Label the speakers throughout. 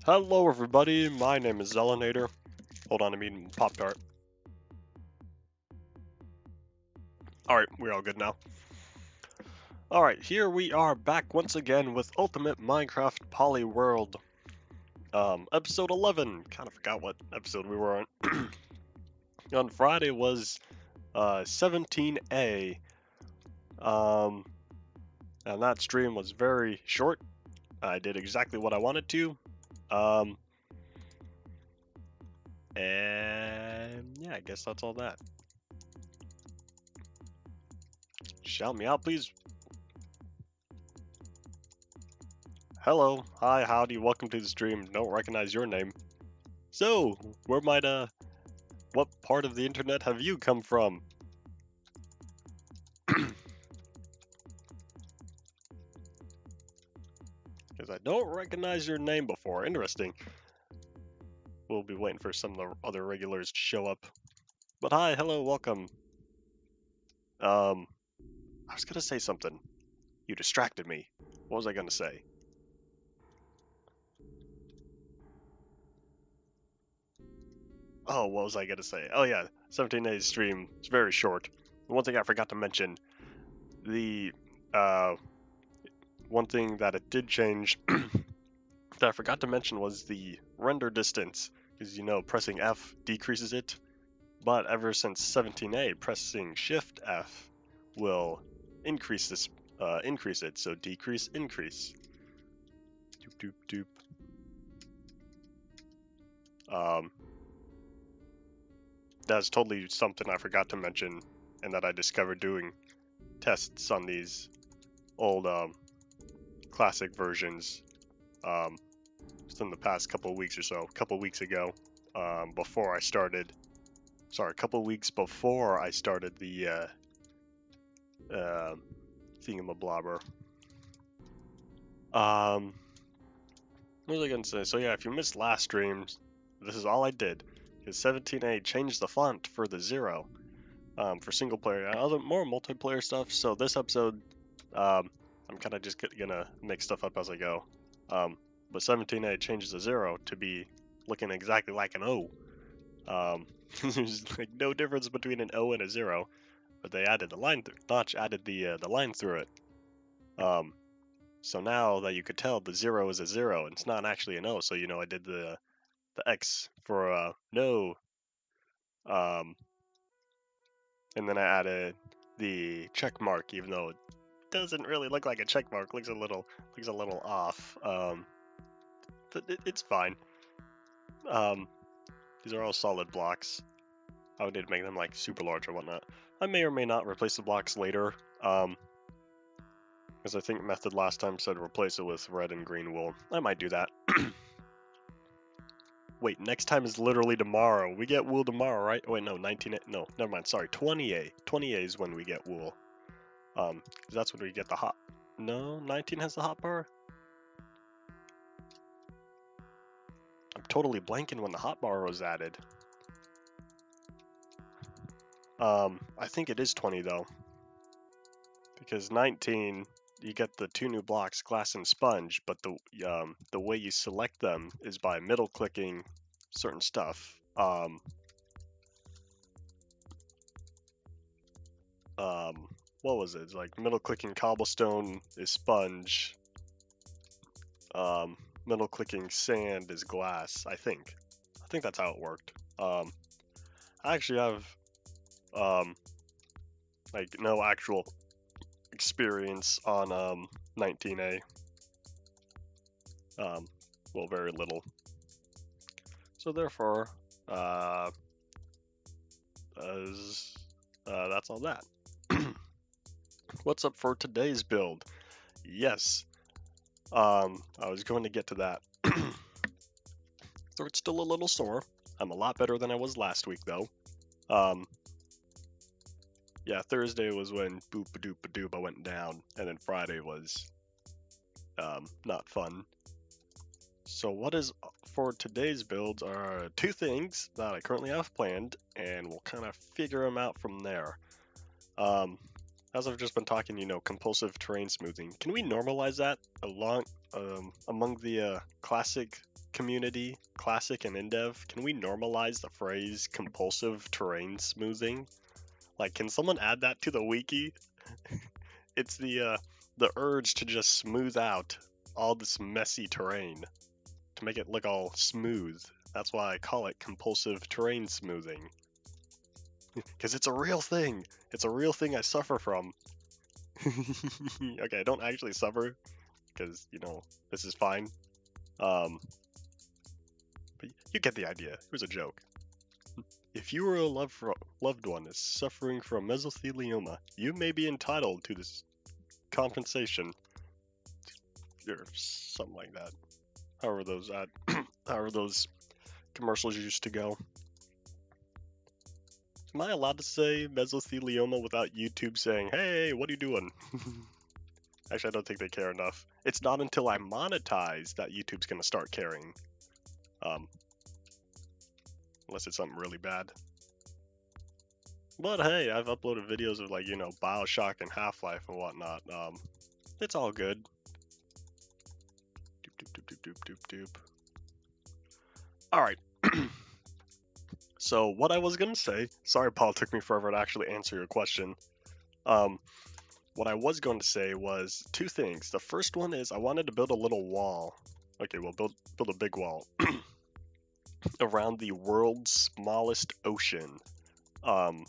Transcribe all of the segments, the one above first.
Speaker 1: Hello everybody, my name is Zelinator. Hold on, I'm eating Pop-Tart. Alright, we're all good now. Alright, here we are back once again with Ultimate Minecraft Polyworld. Episode 11. Kinda forgot what episode we were on. On Friday was 17A. And that stream was very short. I did exactly what I wanted to. And yeah, I guess that's all that. Shout me out, please. Hello, hi, howdy, welcome to the stream. Don't recognize your name. So, what part of the internet have you come from? Because I don't recognize your name before. Interesting. We'll be waiting for some of the other regulars to show up. But hi, hello, welcome. I was gonna say something. You distracted me. What was I gonna say? Oh, what was I gonna say? Oh yeah, 17 days stream. It's very short. One thing I forgot to mention. One thing that it did change that I forgot to mention was the render distance. Because pressing F decreases it. But ever since 17A, pressing Shift F will increase it. So decrease, increase. Doop doop doop. That's totally something I forgot to mention, and that I discovered doing tests on these old classic versions just in the past couple of weeks or so. A couple weeks ago, before I started. Sorry, a couple weeks before I started the thingamablobber. What was I gonna say? So yeah, if you missed last streams, this is all I did. Because 17A changed the font for the 0 for single player and other more multiplayer stuff. So this episode, I'm kind of just gonna make stuff up as I go. But 17A changes the 0 to be looking exactly like an O. There's like no difference between an O and a 0, but they added the line. Notch added the line through it. So now that you could tell the 0 is a 0, and it's not actually an O. So I did the X for no. And then I added the check mark, even though it doesn't really look like a check mark. Looks a little off. But it's fine. These are all solid blocks. I would need to make them like super large or whatnot. I may or may not replace the blocks later. Because I think method last time said replace it with red and green wool. I might do that. Wait, next time is literally tomorrow. We get wool tomorrow, right? Oh, wait, no, 19A. No, never mind. Sorry, 20A. 20A is when we get wool. Because that's when we get the hot. No, 19 has the hot bar. I'm totally blanking when the hot bar was added. I think it is 20 though. Because 19, you get the 2 new blocks, glass and sponge, but the way you select them is by middle clicking certain stuff. What was it? It's like middle clicking cobblestone is sponge. Middle clicking sand is glass. I think that's how it worked. I actually have like no actual experience on 19A. Well, very little. So therefore, that's all that. What's up for today's build? Yes, I was going to get to that. Throat's still a little sore. I'm a lot better than I was last week though. Yeah, Thursday was when boop-a-doop-a-doop I went down, and then Friday was not fun. So what is for today's builds are 2 things that I currently have planned, and we'll kind of figure them out from there. As I've just been talking, compulsive terrain smoothing. Can we normalize that among the classic community, Classic and InDev, can we normalize the phrase compulsive terrain smoothing? Like, can someone add that to the wiki? It's the urge to just smooth out all this messy terrain to make it look all smooth. That's why I call it compulsive terrain smoothing. Because it's a real thing. It's a real thing I suffer from. Okay, I don't actually suffer, because, you know, this is fine. But you get the idea. It was a joke. If you or a loved one is suffering from mesothelioma, you may be entitled to this compensation. Or something like that. However those commercials used to go. Am I allowed to say mesothelioma without YouTube saying, hey, what are you doing? Actually, I don't think they care enough. It's not until I monetize that YouTube's gonna start caring. Unless it's something really bad. But hey, I've uploaded videos of, like, you know, Bioshock and Half-Life and whatnot. It's all good. Doop. Alright. So, what I was gonna say, sorry Paul, it took me forever to actually answer your question. What I was going to say was two things. The first one is I wanted to build a little wall. Okay, well, build a big wall around the world's smallest ocean. I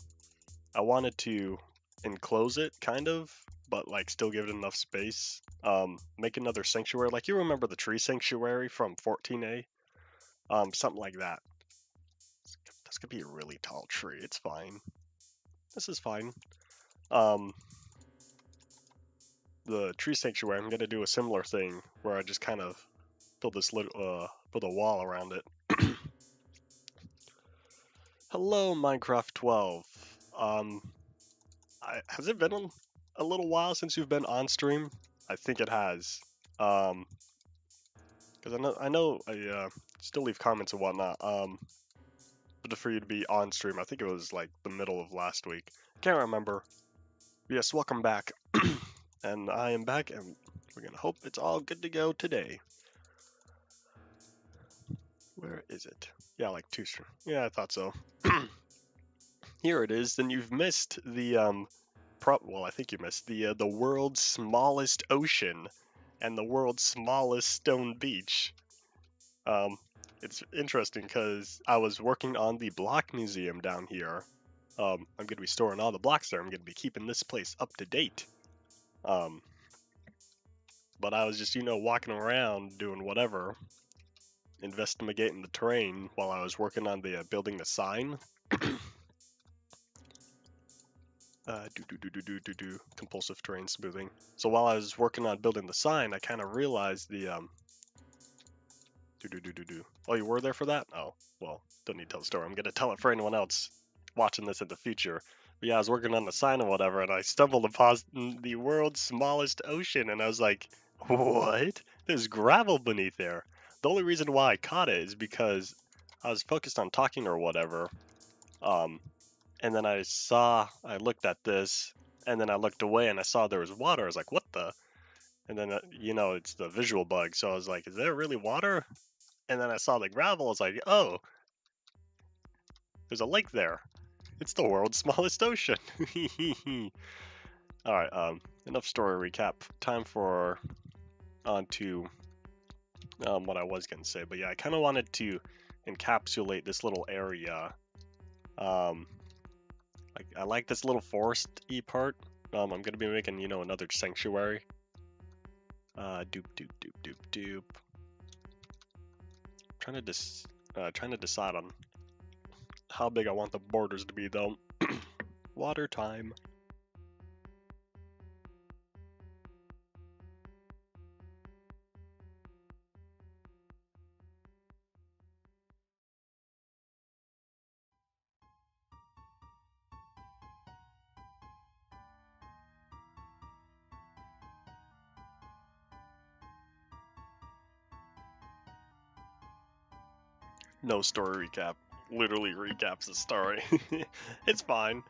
Speaker 1: wanted to enclose it, kind of, but like still give it enough space. Make another sanctuary, like you remember the tree sanctuary from 14A? Something like that. That's gonna be a really tall tree. It's fine. This is fine. The tree sanctuary, I'm gonna do a similar thing where I just kind of build this little build a wall around it. Hello, Minecraft 12. Has it been a little while since you've been on stream? I think it has. Because I know I still leave comments and whatnot. But for you to be on stream, I think it was like the middle of last week. Can't remember. Yes, welcome back. And I am back, and we're gonna hope it's all good to go today. Where is it? Yeah, like 2 stream. Yeah, I thought so. Here it is. Then you've missed the well, I think you missed the world's smallest ocean and the world's smallest stone beach. It's interesting because I was working on the block museum down here. I'm going to be storing all the blocks there. I'm going to be keeping this place up to date. But I was just, you know, walking around doing whatever, investigating the terrain while I was working on the building the sign. Compulsive terrain smoothing. So while I was working on building the sign, I kind of realized the Oh, you were there for that? Oh, well, don't need to tell the story. I'm gonna tell it for anyone else watching this in the future. But yeah, I was working on the sign or whatever, and I stumbled upon the world's smallest ocean, and I was like, what? There's gravel beneath there. The only reason why I caught it is because I was focused on talking or whatever. And then I looked at this, and then I looked away and I saw there was water. I was like, what the? And then, you know, it's the visual bug. So I was like, is there really water? And then I saw the gravel. I was like, oh, there's a lake there. It's the world's smallest ocean. All right, enough story recap. Time for on to what I was going to say. But yeah, I kind of wanted to encapsulate this little area. Like, I like this little forest-y part. I'm going to be making, you know, another sanctuary. Doop. Trying to decide on how big I want the borders to be, though. Water time. No story recap. Literally recaps the story. It's fine.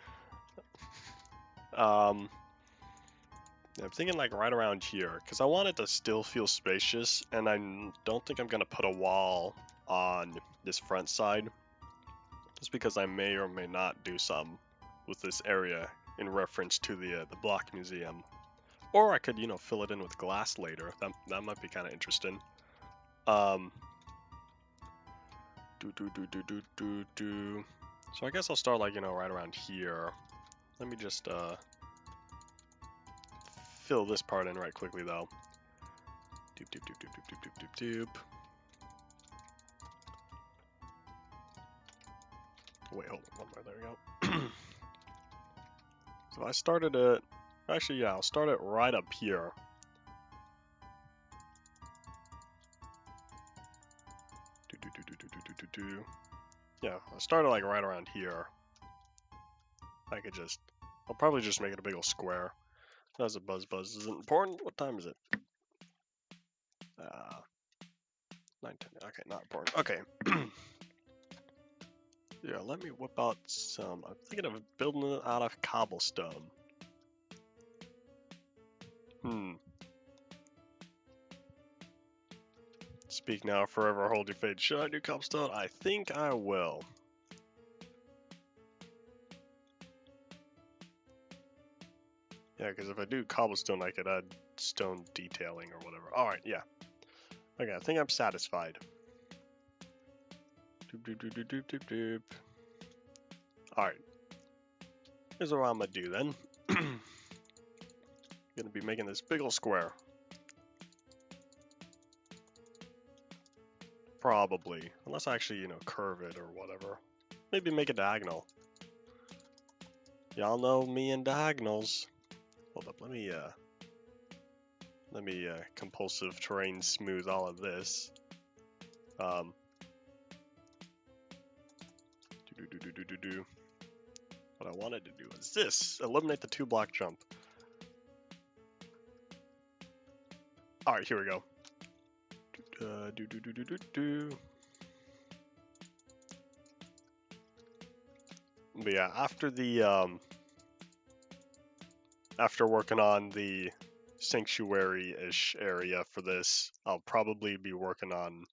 Speaker 1: I'm thinking like right around here, because I want it to still feel spacious, and I don't think I'm going to put a wall on this front side, just because I may or may not do some with this area in reference to the block museum. Or I could, you know, fill it in with glass later. That might be kind of interesting. So I guess I'll start like, you know, right around here. Let me just fill this part in right quickly though. Doop doop doop doop doop doop doop doop. Wait, hold on, one more. There we go. So I started it. Actually, yeah, I'll start it right up here. Yeah, I'll start it like right around here. I could just. I'll probably just make it a big old square. That's a buzz. Isn't important. What time is it? 9:10. Okay, not important. Okay. Yeah, let me whip out some. I'm thinking of building it out of cobblestone. Speak now, forever hold your fate. Should I do cobblestone? I think I will. Yeah, because if I do cobblestone, I could add stone detailing or whatever. Alright, yeah. Okay, I think I'm satisfied. Doop, doop, doop, doop, doop, doop, doop. Alright. Here's what I'm gonna do then. Gonna be making this big ol' square. Probably. Unless I actually, you know, curve it or whatever. Maybe make a diagonal. Y'all know me and diagonals. Hold up, let me compulsive terrain smooth all of this. What I wanted to do is this. Eliminate the 2-block jump. Alright, here we go. But yeah, after the after working on the sanctuary-ish area for this, I'll probably be working on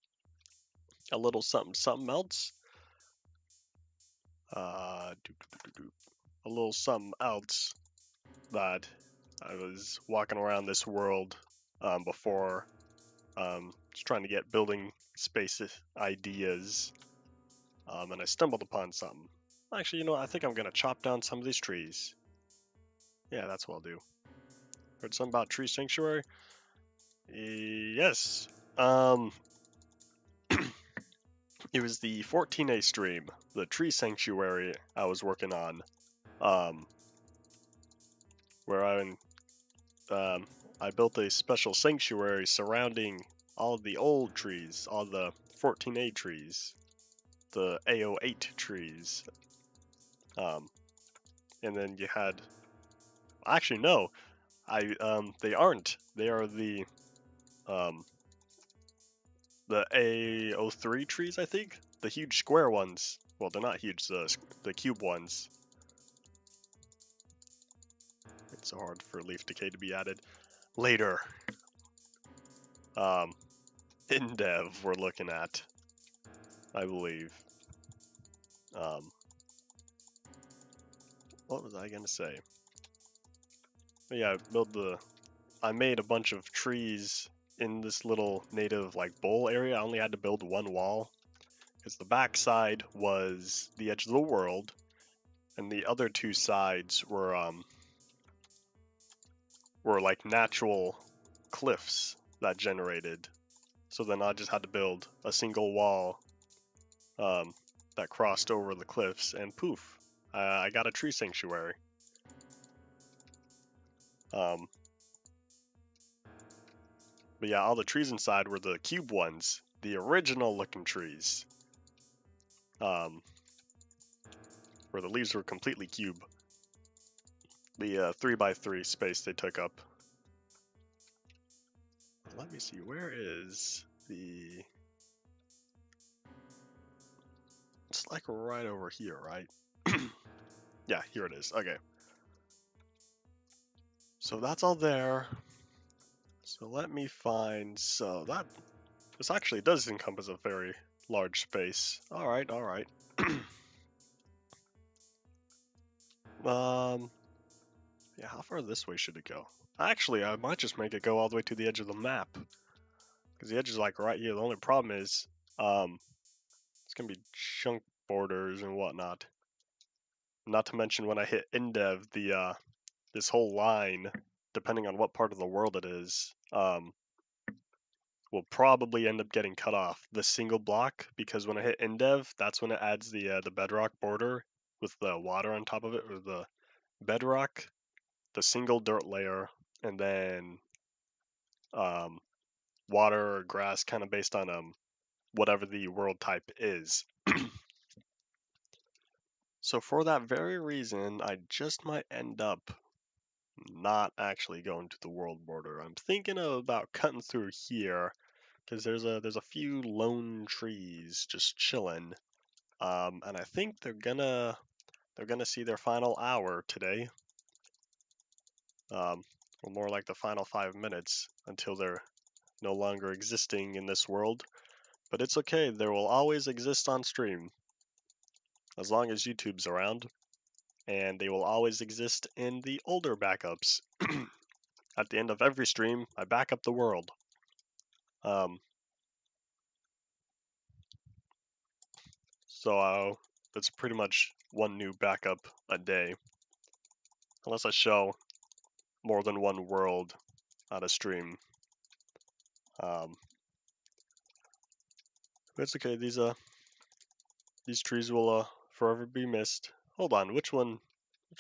Speaker 1: a little something else. A little something else that I was walking around this world before, just trying to get building space ideas, and I stumbled upon something. Actually, you know what? I think I'm gonna chop down some of these trees. Yeah, that's what I'll do. Heard something about tree sanctuary? Yes. It was the 14A stream, the tree sanctuary I was working on, where I built a special sanctuary surrounding all of the old trees, all the 14A trees, the A08 trees, and then you had. Actually, no, they aren't. They are the A03 trees, I think, the huge square ones. Well, they're not huge. The cube ones. It's so hard for leaf decay to be added later. In dev, we're looking at, I believe. What was I gonna say? But yeah, I made a bunch of trees in this little native like bowl area. I only had to build one wall because the back side was the edge of the world, and the other two sides were like natural cliffs that generated. So then I just had to build a single wall that crossed over the cliffs, and poof, I got a tree sanctuary. But yeah, all the trees inside were the cube ones, the original looking trees, where the leaves were completely cube. The 3x3 space they took up. Let me see, where is the... It's like right over here, right? Yeah, here it is. Okay. So that's all there. So let me find, so that, this actually does encompass a very large space. Alright, alright. Yeah, how far this way should it go? Actually, I might just make it go all the way to the edge of the map. Because the edge is like right here. The only problem is, it's gonna be chunk borders and whatnot. Not to mention when I hit Indev, this whole line, depending on what part of the world it is, will probably end up getting cut off. The single block, because when I hit Indev, that's when it adds the bedrock border with the water on top of it, or the bedrock, the single dirt layer, and then water or grass, kind of based on whatever the world type is. So for that very reason, I just might end up not actually going to the world border. I'm thinking about cutting through here because there's a few lone trees just chilling, and I think they're gonna see their final hour today, or more like the final 5 minutes until they're no longer existing in this world. But it's okay, they will always exist on stream as long as YouTube's around, and they will always exist in the older backups. At the end of every stream, I back up the world. So that's pretty much one new backup a day, unless I show more than one world on a stream. It's okay. These trees will forever be missed. Hold on, which one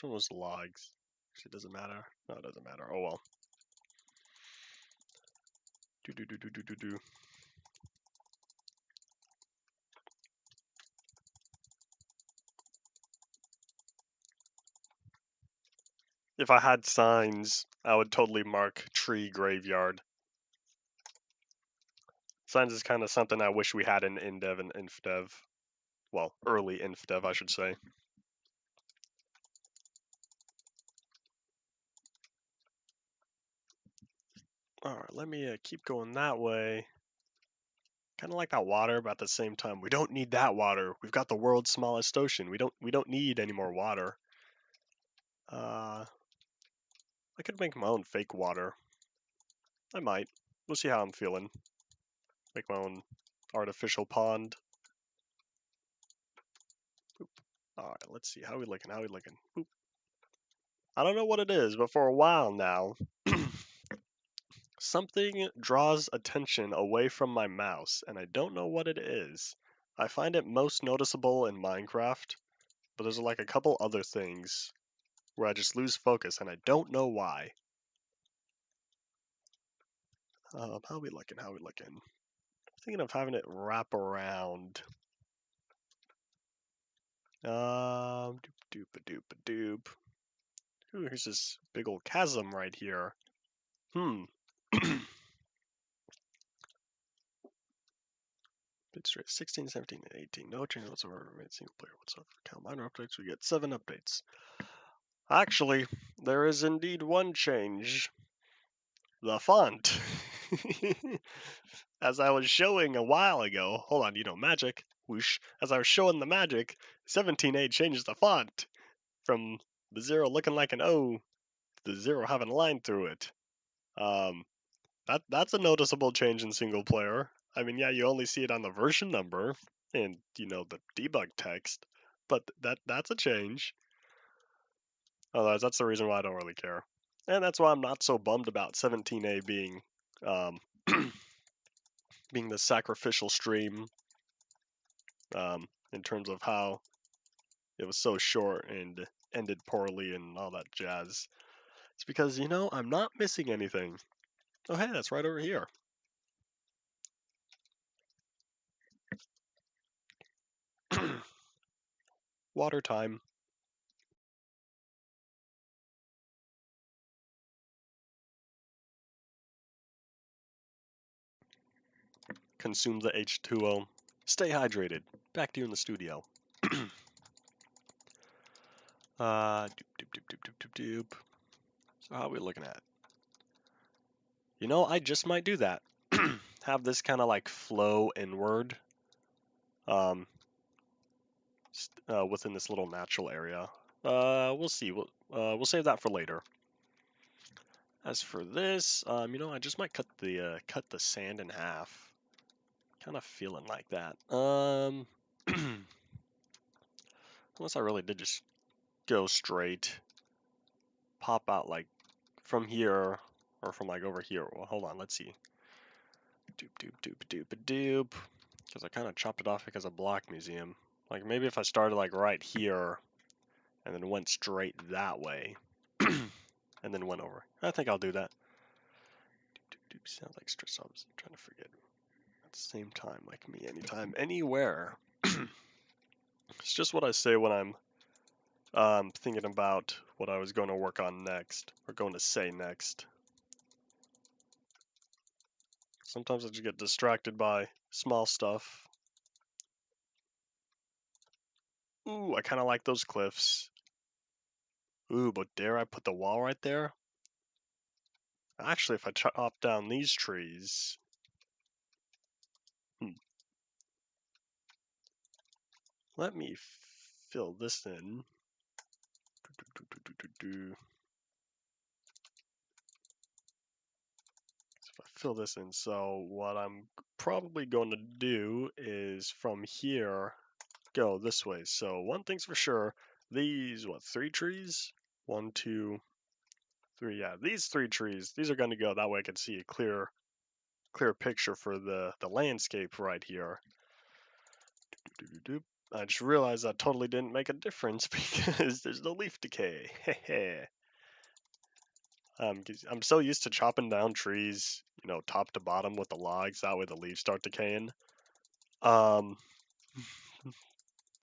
Speaker 1: was the logs? Actually, doesn't matter. No, it doesn't matter. Oh well. Do. If I had signs, I would totally mark tree graveyard. Signs is kind of something I wish we had in InDev and InfDev. Well, early InfDev, I should say. Alright, let me keep going that way. Kind of like that water, but at the same time, we don't need that water. We've got the world's smallest ocean. We don't need any more water. I could make my own fake water. I might. We'll see how I'm feeling. Make my own artificial pond. Boop. Alright, let's see. How we looking? Boop. I don't know what it is, but for a while now, something draws attention away from my mouse, and I don't know what it is. I find it most noticeable in Minecraft, but there's like a couple other things where I just lose focus, and I don't know why. How we looking? Thinking of having it wrap around. Doop. Ooh, here's this big old chasm right here. 16, 17, and 18. No change whatsoever. Remain single player whatsoever. Count minor updates. We get 7 updates. Actually, there is indeed one change. The font. As I was showing a while ago, hold on, magic, whoosh. As I was showing the magic, 17A changes the font from the 0 looking like an O to the 0 having a line through it. That's a noticeable change in single player. I mean, yeah, you only see it on the version number and, the debug text, but that's a change. Otherwise, that's the reason why I don't really care. And that's why I'm not so bummed about 17A being being the sacrificial stream, in terms of how it was so short and ended poorly and all that jazz. It's because, I'm not missing anything. Oh, hey, that's right over here. Water time. Consume the H2O. Stay hydrated. Back to you in the studio. Doop. So how are we looking at? You know, I just might do that. Have this kind of like flow inward within this little natural area. We'll see. We'll save that for later. As for this, you know, I just might cut the sand in half. Kind of feeling like that. Unless I really did just go straight, pop out like from here or from like over here. Well, hold on, let's see. Doop doop doop doop doop. Because I kind of chopped it off because of block museum. Like maybe if I started like right here and then went straight that way and then went over. I think I'll do that. Doop doop sounds like stress. I was trying to forget. At the same time, like me, anytime, anywhere. It's just what I say when I'm thinking about what I was going to work on next or going to say next. Sometimes I just get distracted by small stuff. Ooh, I kind of like those cliffs. Ooh, but dare I put the wall right there? Actually, if I chop down these trees... Let me fill this in. If I fill this in, so what I'm probably going to do is from here go this way. So one thing's for sure, these, what, 3 trees? 1, 2, 3, yeah, these 3 trees, these are going to go, that way I can see a clear picture for the landscape right here. I just realized that totally didn't make a difference because there's no leaf decay. I'm so used to chopping down trees, you know, top to bottom with the logs, that way the leaves start decaying. But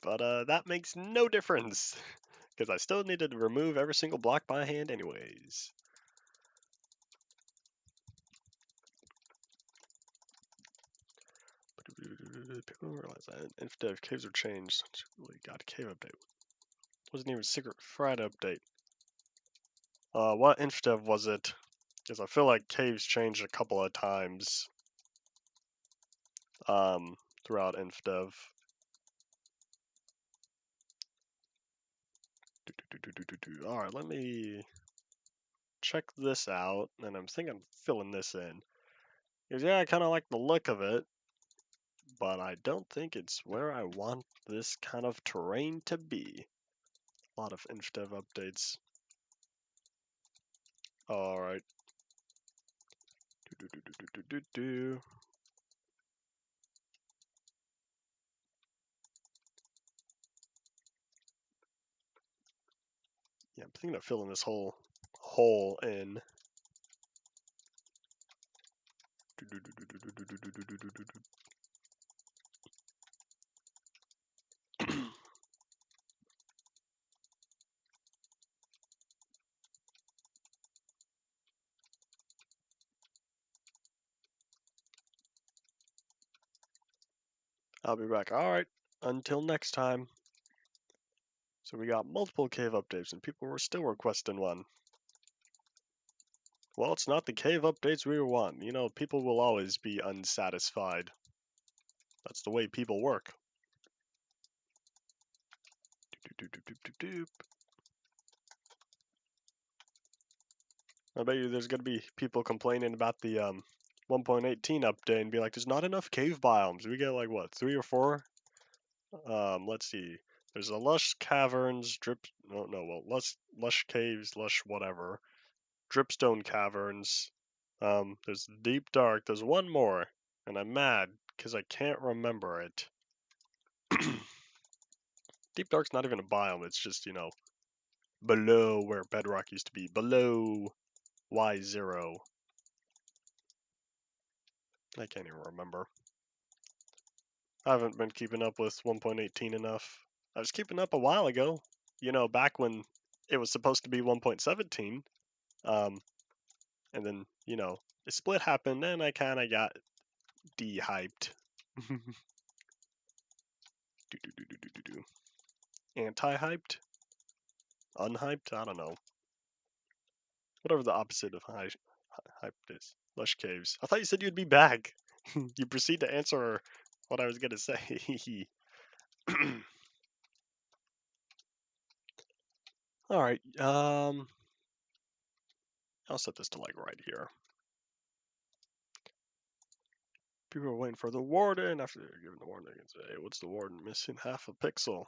Speaker 1: that makes no difference because I still needed to remove every single block by hand anyways. People don't realize that if caves are changed, it's really got a cave update. Wasn't even a secret Friday update. What infdev was it? Because I feel like caves changed a couple of times throughout infdev. Alright, let me check this out, and I'm thinking of filling this in. Because yeah, I kind of like the look of it, but I don't think it's where I want this kind of terrain to be. A lot of infdev updates. Alright. Yeah, I'm thinking of filling this whole hole in. I'll be back. Alright, until next time. So we got multiple cave updates and people were still requesting one. Well, it's not the cave updates we want. You know, people will always be unsatisfied. That's the way people work. I bet you there's gonna be people complaining about the 1.18 update and be like, there's not enough cave biomes. We get like what, 3 or 4? Let's see. There's a lush caverns, lush caves, lush whatever, dripstone caverns. There's deep dark. There's one more, and I'm mad because I can't remember it. Deep dark's not even a biome. It's just, you know, below where bedrock used to be, below Y0. I can't even remember. I haven't been keeping up with 1.18 enough. I was keeping up a while ago, you know, back when it was supposed to be 1.17. And then, you know, a split happened and I kind of got de-hyped. Anti-hyped? Unhyped? I don't know. Whatever the opposite of hype is. Lush caves. I thought you said you'd be back. You proceed to answer what I was gonna say. Alright, I'll set this to like right here. People are waiting for the warden. After they're given the warning, they can say, hey, what's the warden missing? Half a pixel.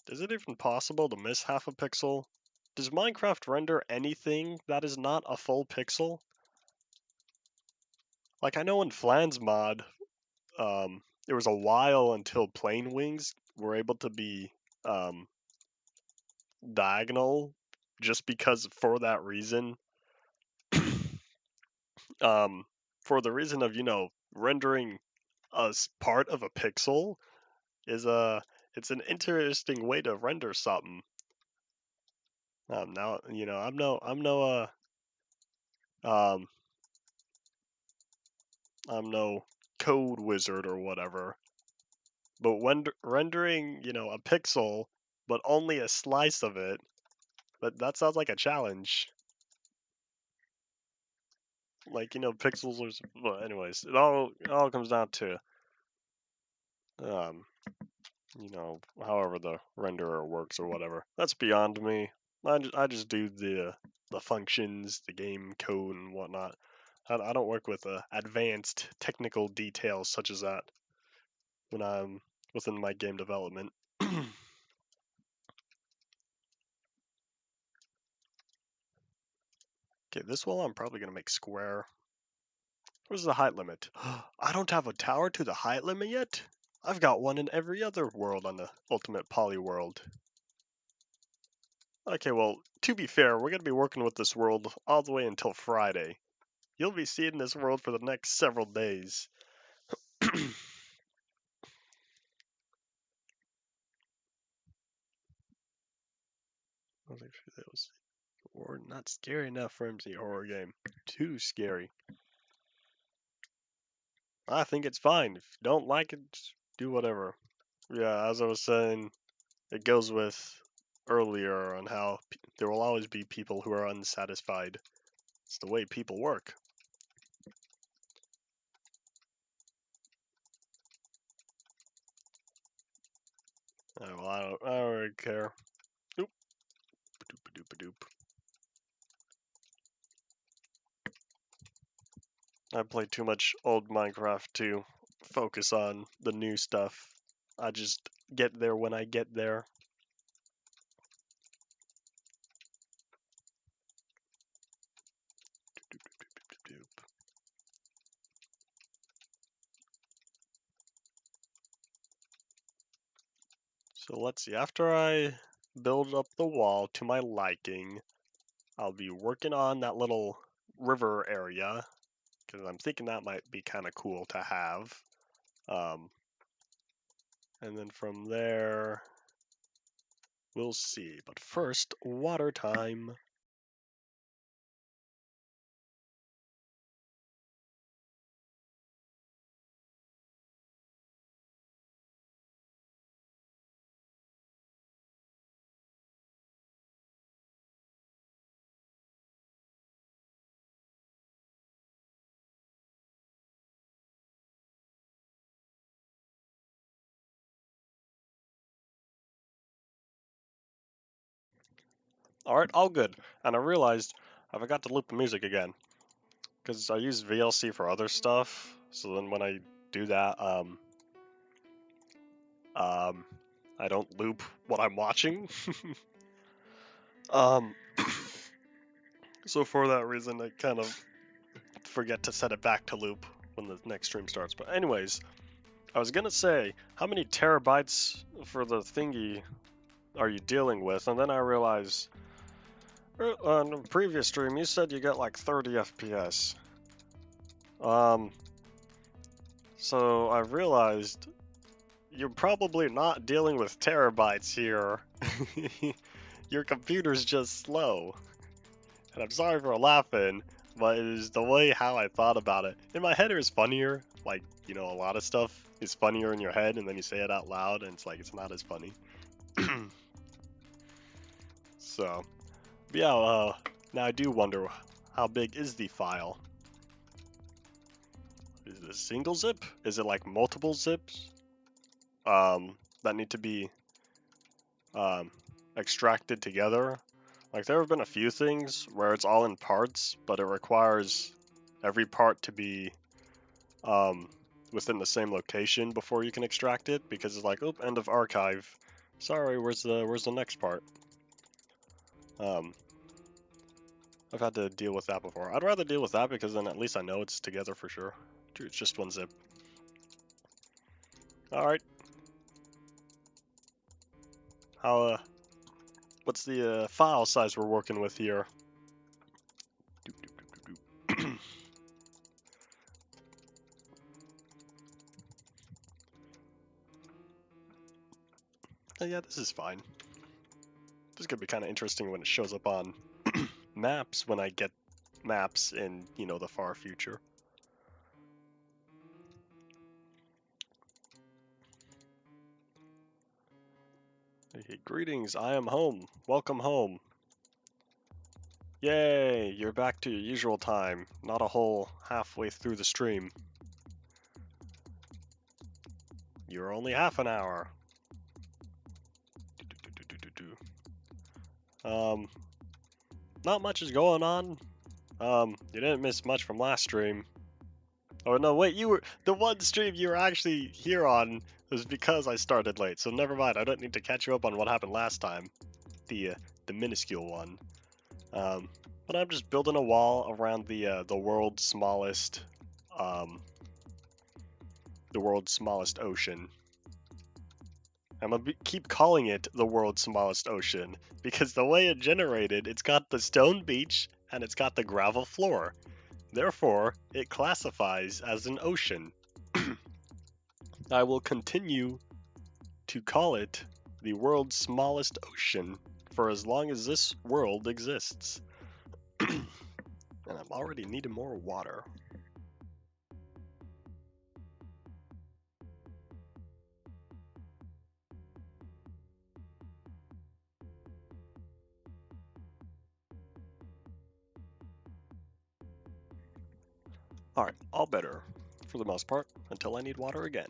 Speaker 1: Is it even possible to miss half a pixel? Does Minecraft render anything that is not a full pixel? Like, I know in Flan's mod, there was a while until plane wings were able to be diagonal, just because for that reason, for the reason of, you know, rendering a part of a pixel is it's an interesting way to render something. Now, you know, I'm no code wizard or whatever, but when rendering, you know, a pixel, but only a slice of it, that sounds like a challenge. Like, you know, pixels are, well, anyways, it all comes down to, you know, however the renderer works or whatever. That's beyond me. I just do the functions, the game code and whatnot. I don't work with advanced technical details such as that when I'm within my game development. Okay, this wall I'm probably gonna make square. Where's the height limit? I don't have a tower to the height limit yet? I've got one in every other world on the Ultimate Polyworld. Okay, well, to be fair, we're gonna be working with this world all the way until Friday. You'll be seeing this world for the next several days. Or not scary enough for MC horror game. Too scary. I think it's fine. If you don't like it, just do whatever. Yeah, as I was saying, it goes with earlier on how there will always be people who are unsatisfied. It's the way people work. Well, I don't really care. Oop. Ba-doop. I play too much old Minecraft to focus on the new stuff. I just get there when I get there. So let's see, after I build up the wall to my liking, I'll be working on that little river area, because I'm thinking that might be kind of cool to have. And then from there, we'll see. But first, water time. Alright, all good. And I realized I forgot to loop the music again, because I use VLC for other stuff. So then when I do that, I don't loop what I'm watching. So for that reason, I kind of forget to set it back to loop when the next stream starts. But anyways, I was gonna say, how many terabytes for the thingy are you dealing with? And then I realized, on the previous stream, you said you got like 30 FPS. So I realized you're probably not dealing with terabytes here. Your computer's just slow. And I'm sorry for laughing, but it is the way how I thought about it. In my head, it was funnier. Like, you know, a lot of stuff is funnier in your head, and then you say it out loud, and it's like, it's not as funny. So, yeah, now I do wonder, how big is the file? Is it a single zip? Is it like multiple zips? That need to be extracted together. Like there have been a few things where it's all in parts, but it requires every part to be within the same location before you can extract it, because it's like, oh, end of archive. Sorry, where's the next part? I've had to deal with that before. I'd rather deal with that because then at least I know it's together for sure. Dude, it's just one zip. All right. How what's the file size we're working with here? Oh, yeah, this is fine. This is gonna be kind of interesting when it shows up on maps, when I get maps in, you know, the far future. Hey, greetings, I am home. Welcome home. Yay, you're back to your usual time, not a whole halfway through the stream. You're only half an hour. Not much is going on. You didn't miss much from last stream. Oh no, wait, you were the one stream you were actually here on was because I started late. So never mind. I don't need to catch you up on what happened last time, the minuscule one. But I'm just building a wall around the world's smallest ocean. I'm gonna keep calling it the world's smallest ocean because the way it generated, it's got the stone beach and it's got the gravel floor. Therefore, it classifies as an ocean. I will continue to call it the world's smallest ocean for as long as this world exists. And I'm already needing more water. Alright, all better for the most part until I need water again.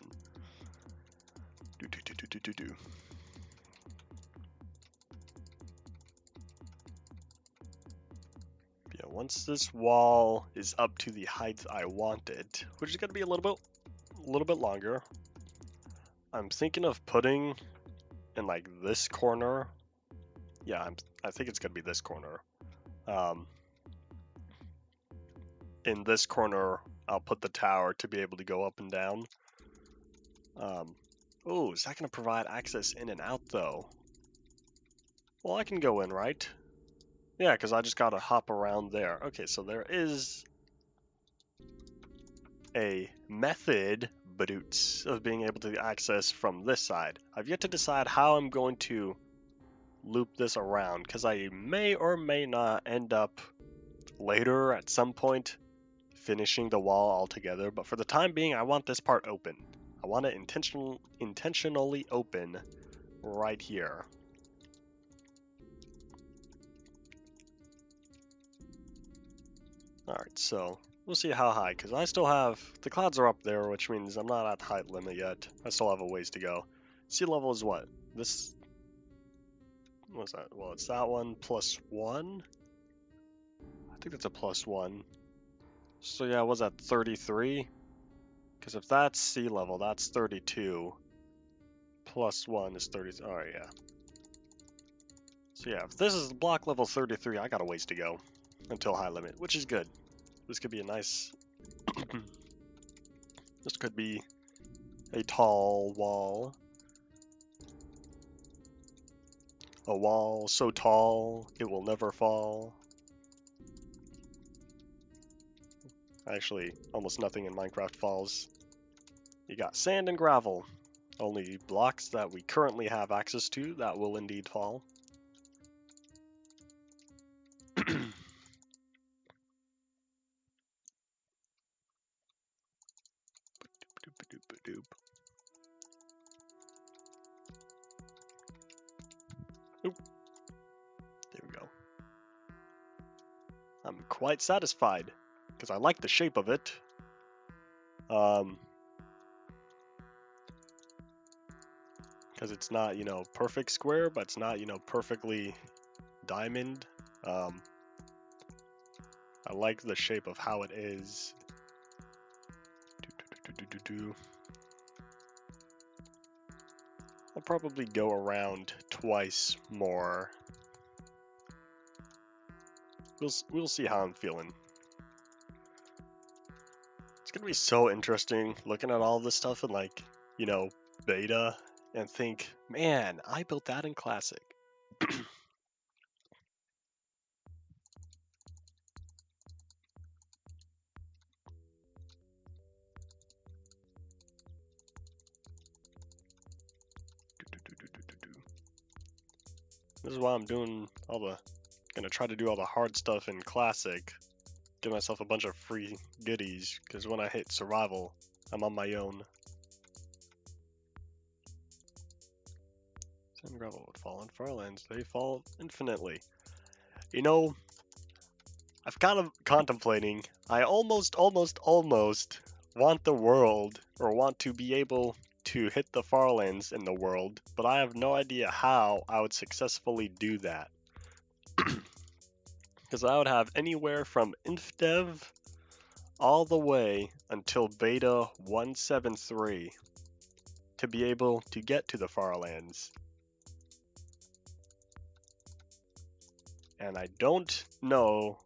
Speaker 1: Yeah, once this wall is up to the height I want it, which is gonna be a little bit longer, I'm thinking of putting in like this corner. Yeah, I think it's gonna be this corner. In this corner, I'll put the tower to be able to go up and down. Oh, is that going to provide access in and out, though? Well, I can go in, right? Yeah, because I just got to hop around there. Okay, so there is a method, badoots, of being able to access from this side. I've yet to decide how I'm going to loop this around, because I may or may not end up later at some point finishing the wall altogether, but for the time being, I want this part open. I want it intentionally open right here. Alright, so we'll see how high, because I still have, the clouds are up there, which means I'm not at the height limit yet. I still have a ways to go. Sea level is what? This, what's that? Well, it's that one plus one? I think that's a plus one. So yeah, what's that, 33? Because if that's sea level, that's 32. Plus 1 is 30. Oh, yeah. So yeah, if this is block level 33, I got a ways to go until high limit, which is good. This could be a nice... This could be a tall wall. A wall so tall, it will never fall. Actually, almost nothing in Minecraft falls. You got sand and gravel. Only blocks that we currently have access to that will indeed fall. I'm quite satisfied because I like the shape of it. Because it's not, you know, perfect square, but it's not, you know, perfectly diamond. I like the shape of how it is. I'll probably go around twice more. We'll see how I'm feeling. It's gonna be so interesting looking at all this stuff in, like, you know, beta and think, man, I built that in Classic. This is why I'm doing gonna try to do all the hard stuff in Classic. Give myself a bunch of free goodies, because when I hit Survival, I'm on my own. Sand gravel would fall on Farlands. They fall infinitely. You know, I've kind of contemplating. I almost want the world, or want to be able to hit the Farlands in the world, but I have no idea how I would successfully do that. Because I would have anywhere from InfDev all the way until beta 173 to be able to get to the Farlands. And I don't know,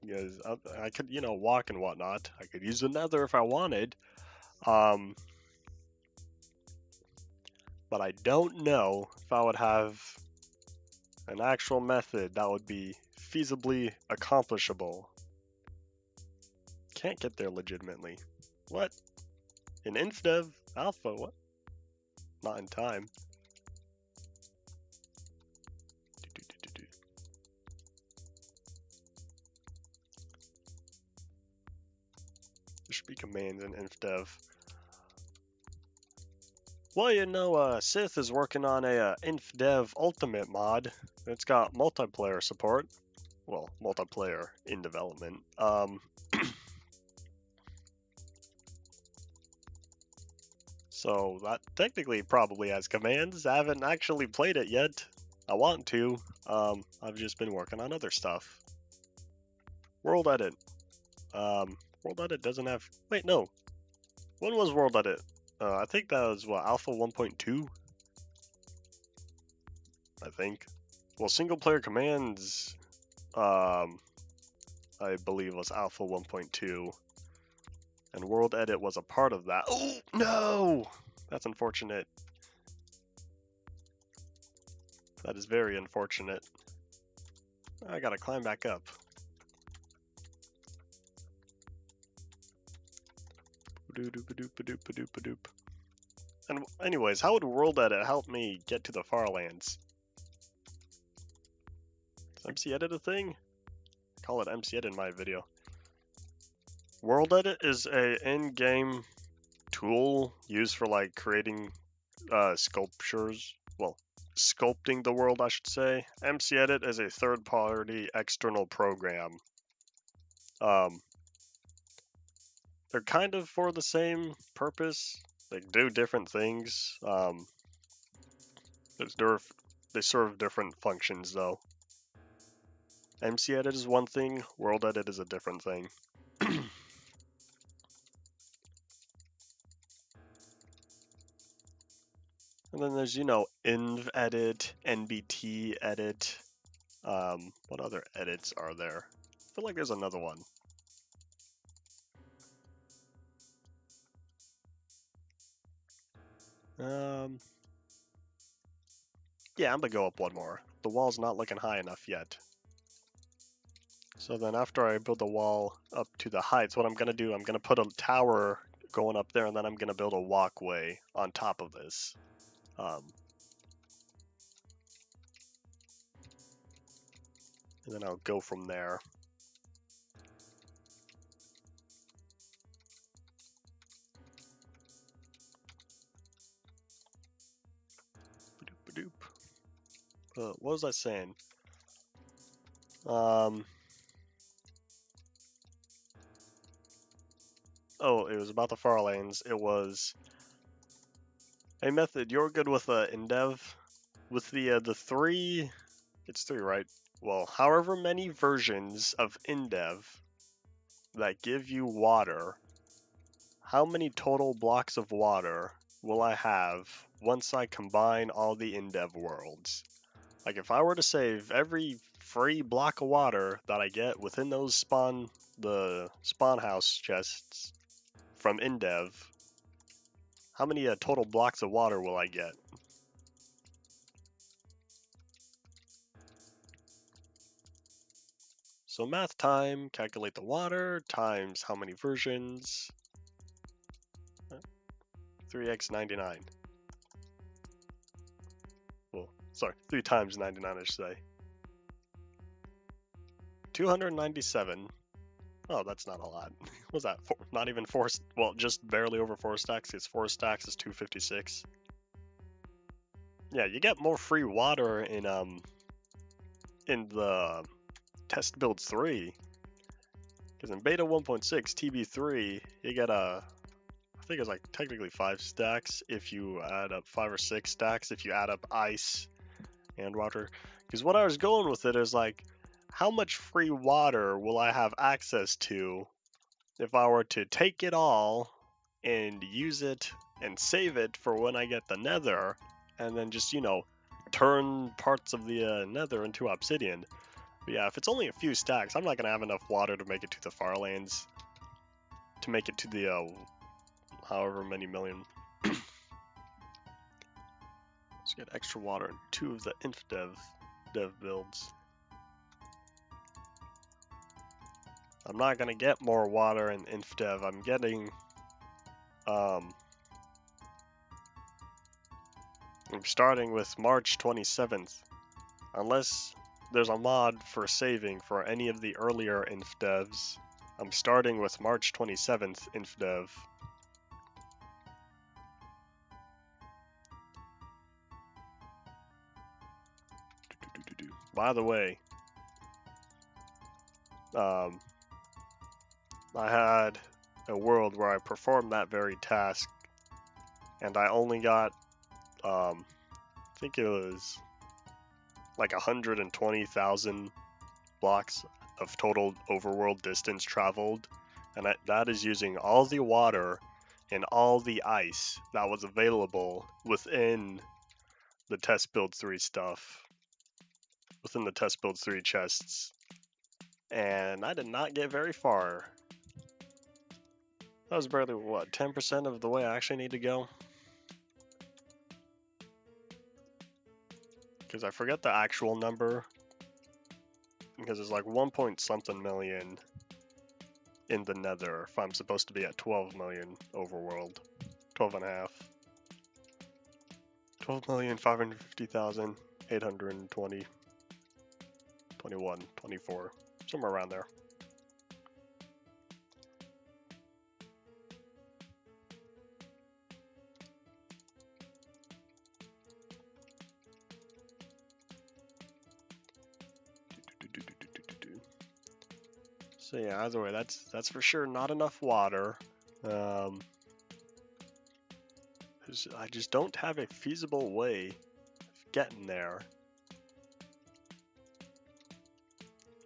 Speaker 1: because I could, you know, walk and whatnot. I could use the nether if I wanted. But I don't know if I would have an actual method that would be feasibly accomplishable. Can't get there legitimately. What? In InfDev Alpha? What? Not in time. There should be commands in InfDev. Well, you know, Sith is working on a InfDev Ultimate mod. It's got multiplayer support. Well, multiplayer in development. So that technically probably has commands. I haven't actually played it yet. I want to. I've just been working on other stuff. World Edit. World Edit doesn't have... Wait, no. When was World Edit? I think that was, what, Alpha 1.2? I think. Well, single player commands, I believe was Alpha 1.2. And World Edit was a part of that. Oh, no! That's unfortunate. That is very unfortunate. I gotta climb back up. And anyways, how would World Edit help me get to the Farlands? Is MC Edit a thing? I call it MC Edit in my video. World Edit is a in-game tool used for, like, creating sculptures. Well, sculpting the world, I should say. MC Edit is a third-party external program. They're kind of for the same purpose. They do different things. They serve different functions, though. MC Edit is one thing, World Edit is a different thing. And then there's, you know, Inv Edit, NBT Edit. What other edits are there? I feel like there's another one. Yeah, I'm gonna go up one more. The wall's not looking high enough yet. So then after I build the wall up to the heights, what I'm gonna do, I'm gonna put a tower going up there, and then I'm gonna build a walkway on top of this. And then I'll go from there. What was I saying? Oh, it was about the far lanes. It was a method. You're good with indev. With the three, it's three, right? Well, however many versions of indev that give you water, how many total blocks of water will I have once I combine all the indev worlds? Like if I were to save every free block of water that I get within those spawn house chests from indev, how many total blocks of water will I get? So math time, calculate the water times how many versions? 3x 99. Well, sorry, 3 times 99 I should say. 297. Oh, that's not a lot. What's that? Not even 4, well, just barely over 4 stacks, because 4 stacks is 256. Yeah, you get more free water in the test build 3. Because in beta 1.6 TB3, you get I think it's like technically 5 stacks if you add up 5 or 6 stacks if you add up ice and water. Because what I was going with it is like, how much free water will I have access to if I were to take it all and use it and save it for when I get the nether, and then just, turn parts of the nether into obsidian. But yeah, if it's only a few stacks, I'm not going to have enough water to make it to the far lanes, to make it to the however many million. Let's get extra water in 2 of the dev builds. I'm not gonna get more water in infdev. I'm getting I'm starting with March 27th. Unless there's a mod for saving for any of the earlier infdevs, I'm starting with March 27th infdev. By the way, I had a world where I performed that very task, and I only got, I think it was like 120,000 blocks of total overworld distance traveled, and that is using all the water and all the ice that was available within the test build 3 stuff, within the test build 3 chests, and I did not get very far. That was barely, what, 10% of the way I actually need to go? Because I forget the actual number, because it's like 1 point something million in the nether if I'm supposed to be at 12 million overworld. 12 and a half. 12,550,820, 21, 24, somewhere around there. So yeah, either way, that's for sure not enough water. I just don't have a feasible way of getting there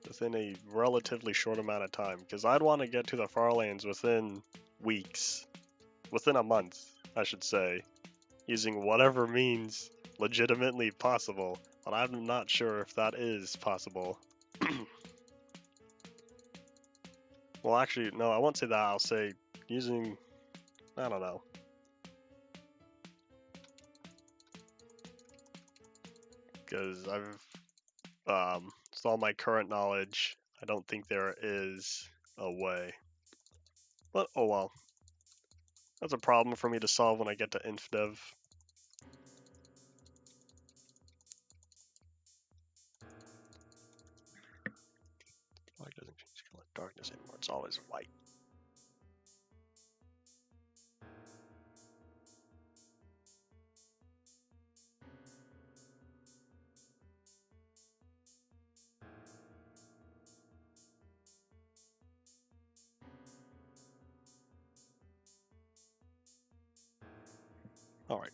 Speaker 1: within a relatively short amount of time, because I'd want to get to the far lanes within weeks, within a month, I should say, using whatever means legitimately possible, but I'm not sure if that is possible. Well, actually, no, I won't say that. I'll say using, I don't know. Because with all my current knowledge, I don't think there is a way. But, oh well. That's a problem for me to solve when I get to infdev. Black doesn't change color darkness anymore, it's always white. Alright.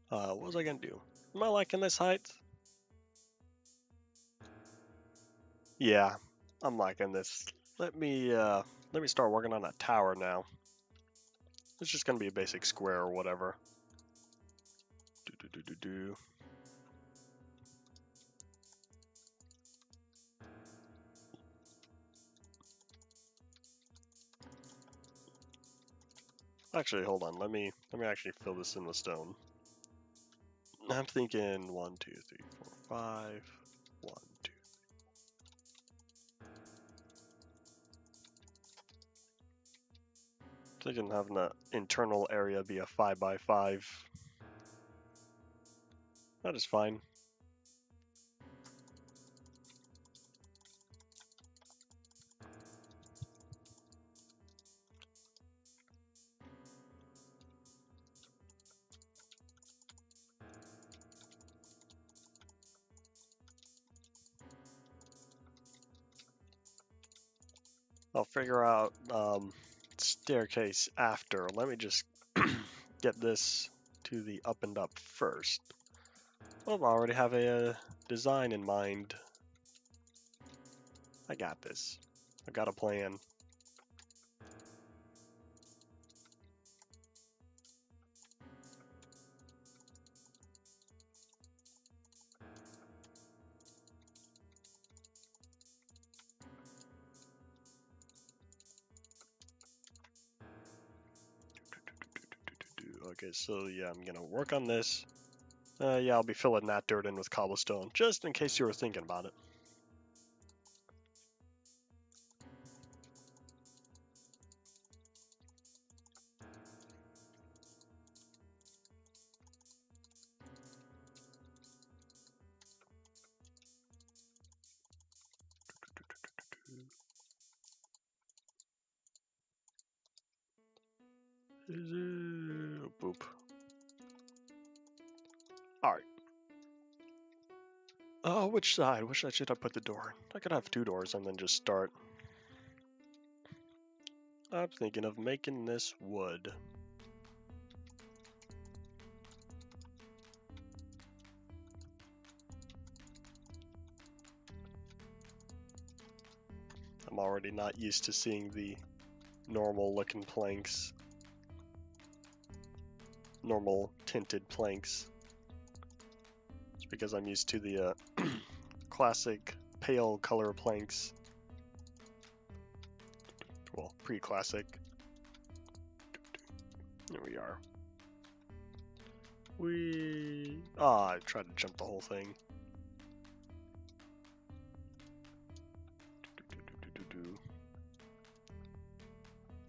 Speaker 1: What was I gonna do? Am I liking this height? Yeah, I'm liking this. Let me start working on that tower now. It's just gonna be a basic square or whatever. Do. Actually, hold on. Let me actually fill this in with stone. I'm thinking 1, 2, 3, 4, 5. 1, 2. Thinking having the internal area be a 5 by 5. That is fine. I'll figure out staircase after. Let me just get this to the up and up first. Well, I already have a design in mind. I got this. I got a plan. Okay, so yeah, I'm gonna work on this. Yeah, I'll be filling that dirt in with cobblestone, just in case you were thinking about it. Boop. Alright. Oh, which side? Which side should I put the door? I could have 2 doors and then just start. I'm thinking of making this wood. I'm already not used to seeing the normal looking planks. Normal tinted planks. It's because I'm used to the classic pale color planks. Well, pre-classic. There we are. I tried to jump the whole thing.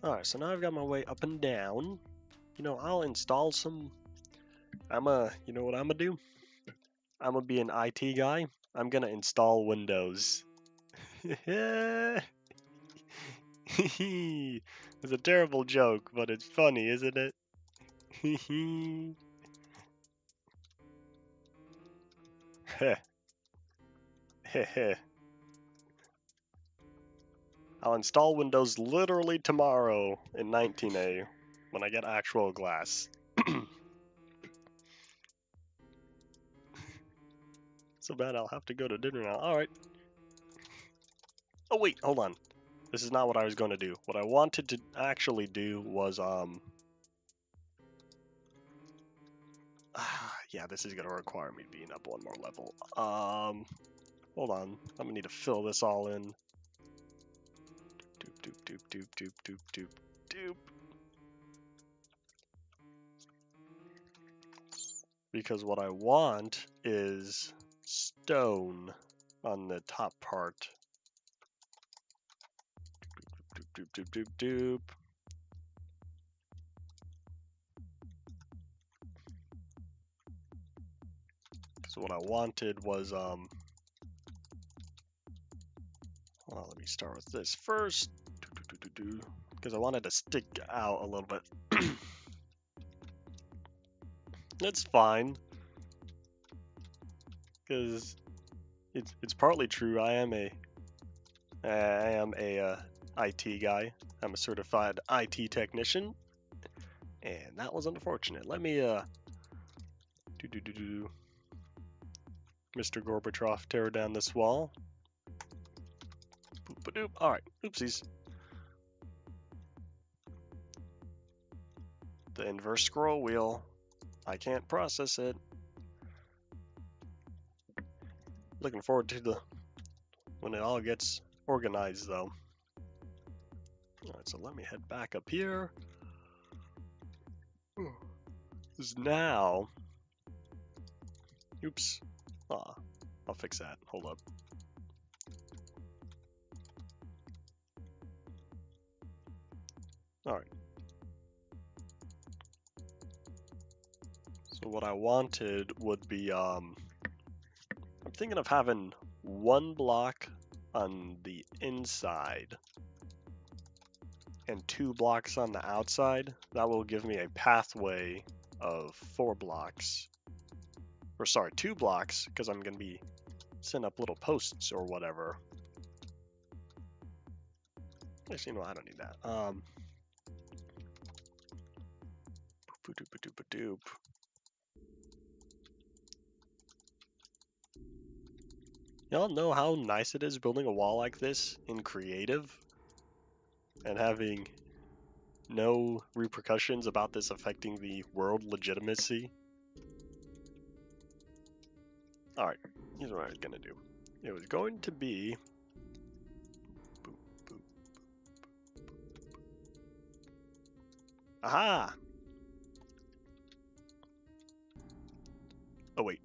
Speaker 1: Alright, so now I've got my way up and down. You know, I'll install some... you know what I'm gonna do? I'm gonna be an IT guy. I'm gonna install Windows. It's a terrible joke, but it's funny, isn't it? I'll install Windows literally tomorrow in 19A when I get actual glass. So bad I'll have to go to dinner now. Alright. Oh wait, hold on. This is not what I was going to do. What I wanted to actually do was, yeah, this is going to require me being up 1 more level. Hold on. I'm going to need to fill this all in. Doop, doop, doop, doop, doop, doop, doop, doop. Because what I want is stone on the top part. Doop, doop, doop, doop, doop. So what I wanted was, well, let me start with this first. Because I wanted to stick out a little bit. It's fine. Because it's partly true. I am a IT guy. I'm a certified IT technician. And that was unfortunate. Let me Mr. Gorbachev, tear down this wall. Boop-a-doop. Alright, oopsies. The inverse scroll wheel. I can't process it. Looking forward to when it all gets organized though. Alright, so let me head back up here. Because now... Oops. I'll fix that. Hold up. Alright. So what I wanted would be, I'm thinking of having one block on the inside and 2 blocks on the outside. That will give me a pathway of 4 blocks. Or sorry, 2 blocks, because I'm going to be setting up little posts or whatever. Actually, no, I don't need that. Boop-a-doop-a-doop-a-doop. Y'all know how nice it is building a wall like this in creative and having no repercussions about this affecting the world legitimacy? Alright, here's what I was gonna do. It was going to be... Boop, boop. Aha! Oh wait.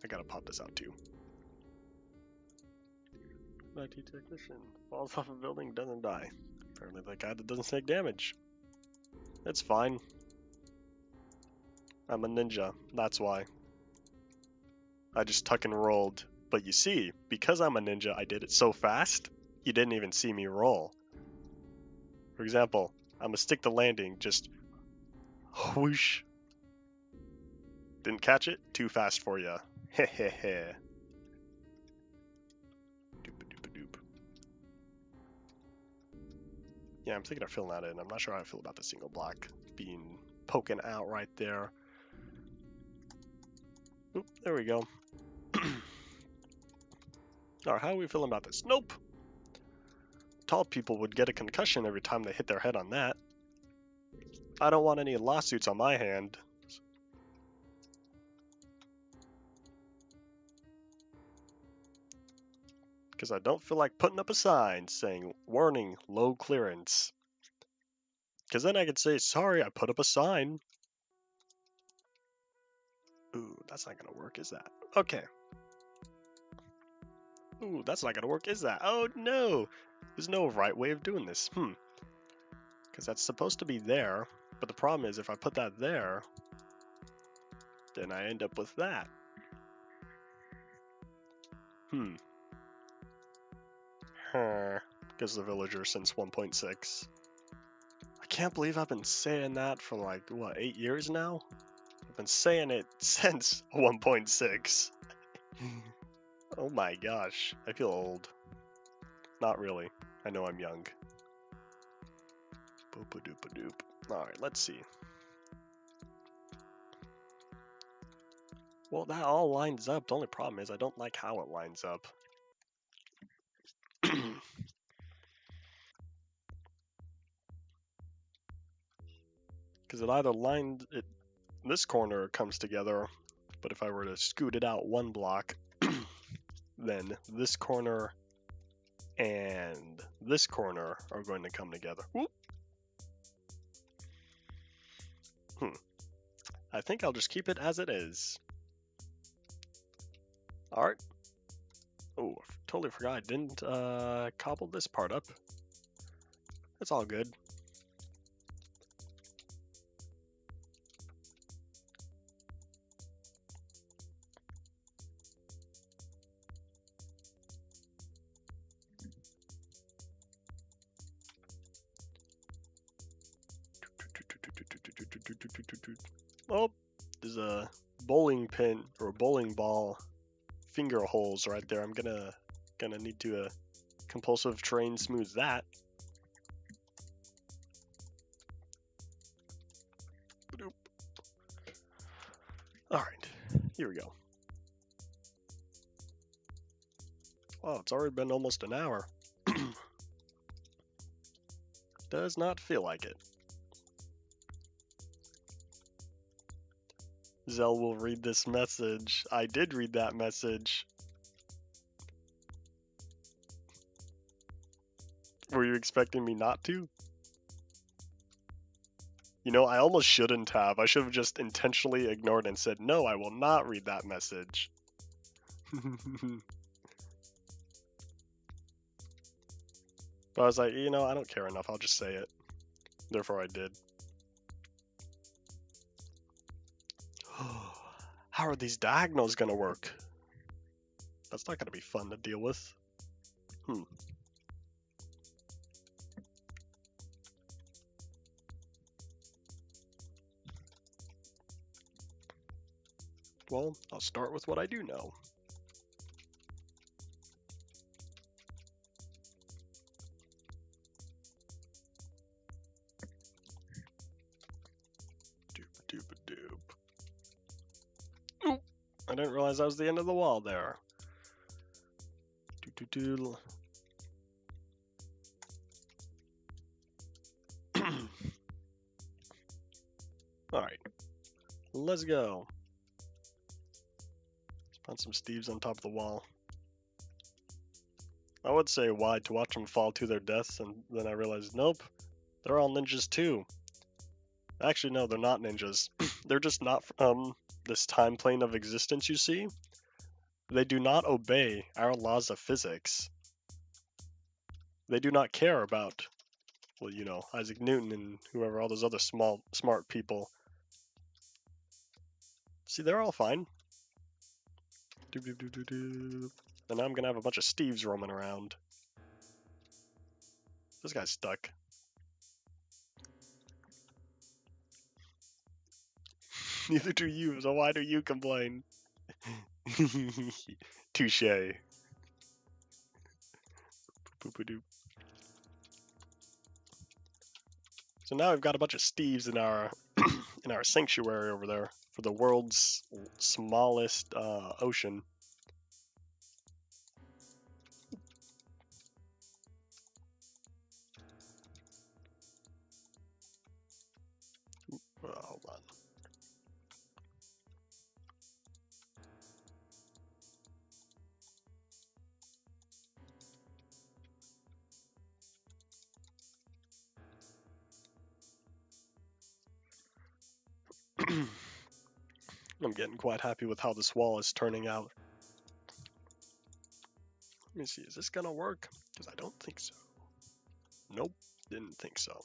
Speaker 1: I gotta pop this out too. IT technician falls off a building, doesn't die. Apparently that guy that doesn't take damage. That's fine. I'm a ninja, that's why. I just tuck and rolled. But you see, because I'm a ninja, I did it so fast, you didn't even see me roll. For example, I'm gonna stick the landing, just whoosh. Didn't catch it? Too fast for ya. Hehehe. Doop-a-doop-a-doop. Yeah, I'm thinking of filling that in. I'm not sure how I feel about the single block being poking out right there. Oop, there we go. Alright, how are we feeling about this? Nope! Tall people would get a concussion every time they hit their head on that. I don't want any lawsuits on my hand. Because I don't feel like putting up a sign saying, warning, low clearance. Because then I could say, sorry, I put up a sign. Ooh, that's not going to work, is that? Okay. Ooh, that's not going to work, is that? Oh, no. There's no right way of doing this. Because that's supposed to be there. But the problem is, if I put that there, then I end up with that. Because the villager since 1.6. I can't believe I've been saying that for like, what, 8 years now? I've been saying it since 1.6. Oh my gosh, I feel old. Not really. I know I'm young. Boop-a-doop-a-doop. Alright, let's see. Well, that all lines up. The only problem is I don't like how it lines up. Because it either lines it, this corner comes together, but if I were to scoot it out 1 block, then this corner and this corner are going to come together. Whoop. I think I'll just keep it as it is. Alright. Oh, I totally forgot I didn't cobble this part up. It's all good. Oh, there's a bowling pin or a bowling ball finger holes right there. I'm gonna need to compulsive train smooth that. Here we go. Wow, it's already been almost an hour. Does not feel like it. Zell will read this message. I did read that message. Were you expecting me not to? You know, I almost shouldn't have. I should have just intentionally ignored and said, no, I will not read that message. But I was like, you know, I don't care enough. I'll just say it. Therefore, I did. How are these diagonals gonna work? That's not gonna be fun to deal with. Well, I'll start with what I do know. Doop-a-doop-a-doop. Ooh! I didn't realize that was the end of the wall there. Doo-doo-doo. Alright. Let's go. Found some Steves on top of the wall. I would say why, to watch them fall to their deaths, and then I realized, nope, they're all ninjas too. Actually, no, they're not ninjas. They're just not from this time plane of existence you see. They do not obey our laws of physics. They do not care about, well, you know, Isaac Newton and whoever, all those other smart people. See, they're all fine. Doop, doop, doop, doop, doop. And now I'm gonna have a bunch of Steves roaming around. This guy's stuck. Neither do you, so why do you complain? Touche. So now we've got a bunch of Steves in our in our sanctuary over there for the world's smallest ocean. Oh, hold on. I'm getting quite happy with how this wall is turning out. Let me see, is this gonna work? Because I don't think so. Nope, didn't think so.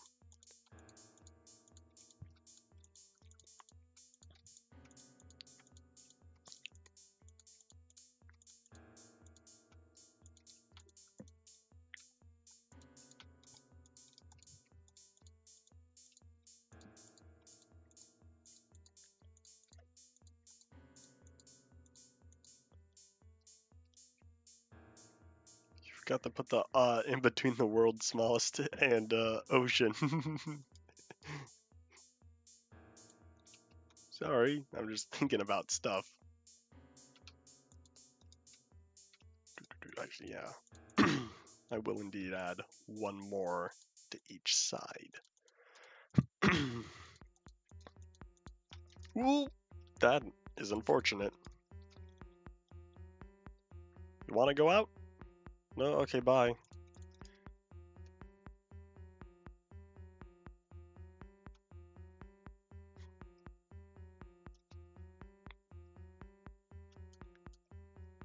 Speaker 1: Got to put the in between the world's smallest and ocean. Sorry, I'm just thinking about stuff. Actually, yeah. I will indeed add one more to each side. Ooh, that is unfortunate. You want to go out? No? Okay, bye.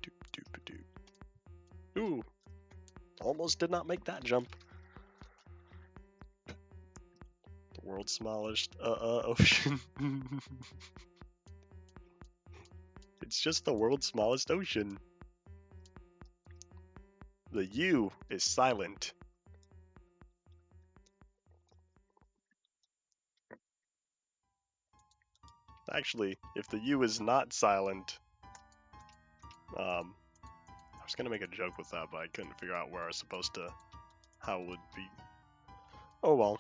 Speaker 1: Doop doop doop. Ooh, almost did not make that jump. The world's smallest ocean. It's just the world's smallest ocean. The U is silent. Actually, if the U is not silent, I was gonna make a joke with that, but I couldn't figure out where I was supposed to, how it would be. Oh well.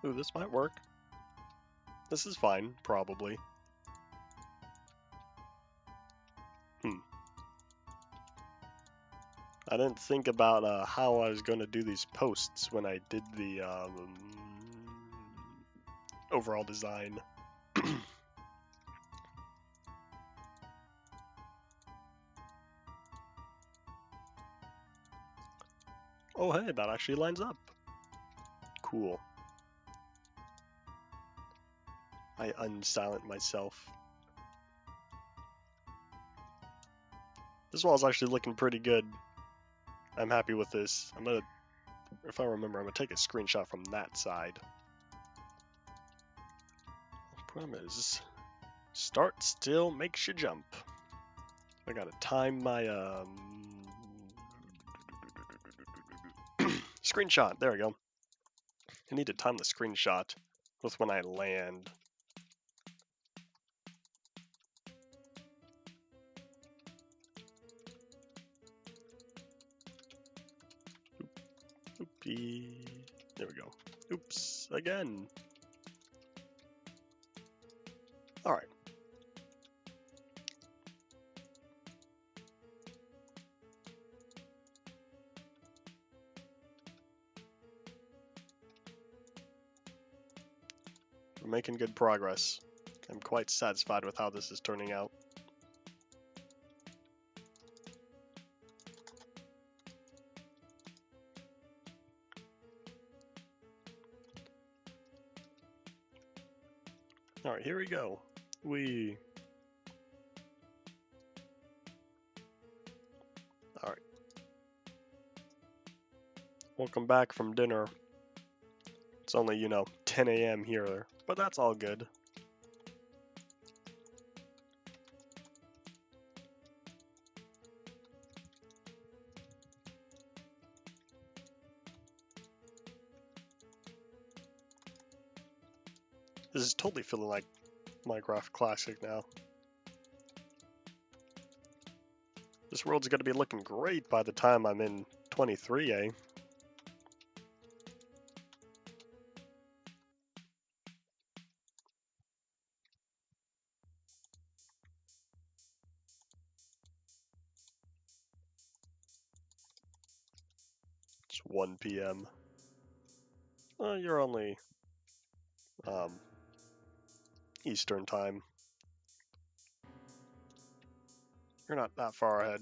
Speaker 1: Ooh, this might work. This is fine, probably. I didn't think about how I was going to do these posts when I did the overall design. Oh hey, that actually lines up. Cool. I unsilent myself. This wall's actually looking pretty good. I'm happy with this. I'm gonna, if I remember, I'm gonna take a screenshot from that side. Promise. Start still makes you jump. I gotta time my screenshot. There we go. I need to time the screenshot with when I land. Oopie. There we go. Oops, again. Alright. We're making good progress. I'm quite satisfied with how this is turning out. Alright, here we go. Alright. Welcome back from dinner. It's only, 10 a.m. here, but that's all good. This is totally feeling like Minecraft Classic now. This world's gonna be looking great by the time I'm in 23, eh? It's 1 p.m. You're only Eastern time. You're not that far ahead.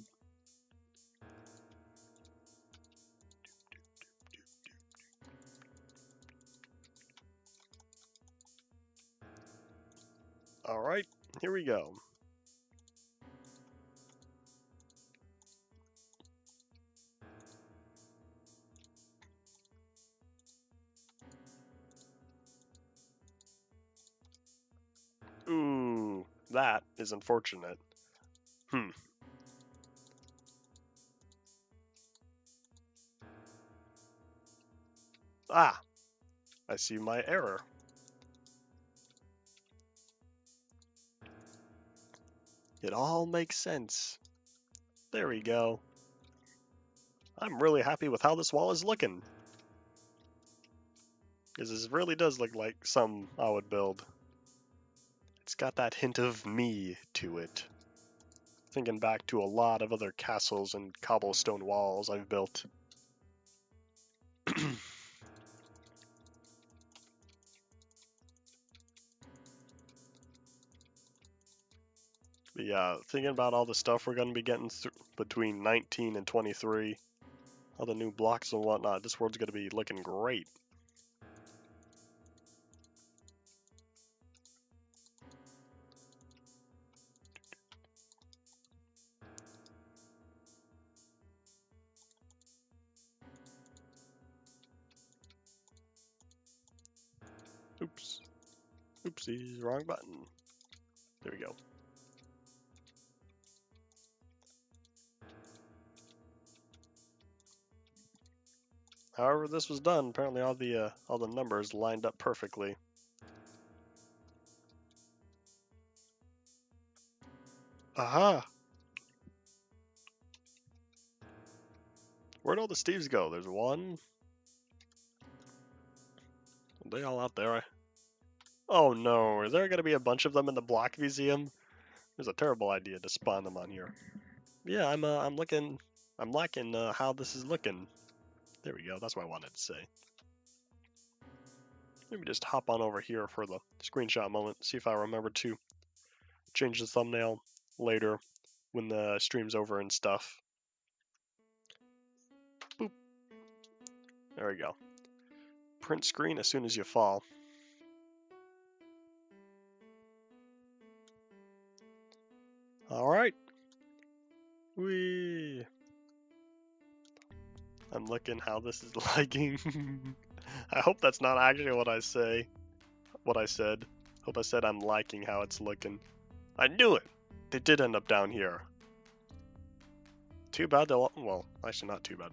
Speaker 1: Alright, here we go. Ooh, that is unfortunate. Ah, I see my error. It all makes sense. There we go. I'm really happy with how this wall is looking. Because this really does look like something I would build. It's got that hint of me to it. Thinking back to a lot of other castles and cobblestone walls I've built. But yeah, thinking about all the stuff we're going to be getting between 19 and 23, all the new blocks and whatnot, this world's going to be looking great. Oops. Oopsie, wrong button. There we go. However this was done, apparently all the numbers lined up perfectly. Aha! Where'd all the Steves go? There's one Are they all out there? Oh no, is there gonna be a bunch of them in the block museum? It's a terrible idea to spawn them on here. Yeah, I'm liking how this is looking. There we go, that's what I wanted to say. Let me just hop on over here for the screenshot moment, see if I remember to change the thumbnail later when the stream's over and stuff. Boop. There we go. Print screen as soon as you fall. Alright. Whee! I'm looking how this is lagging. I hope that's not actually what I said. Hope I said I'm liking how it's looking. I knew it! They did end up down here. Too bad they'll... Well, actually not too bad.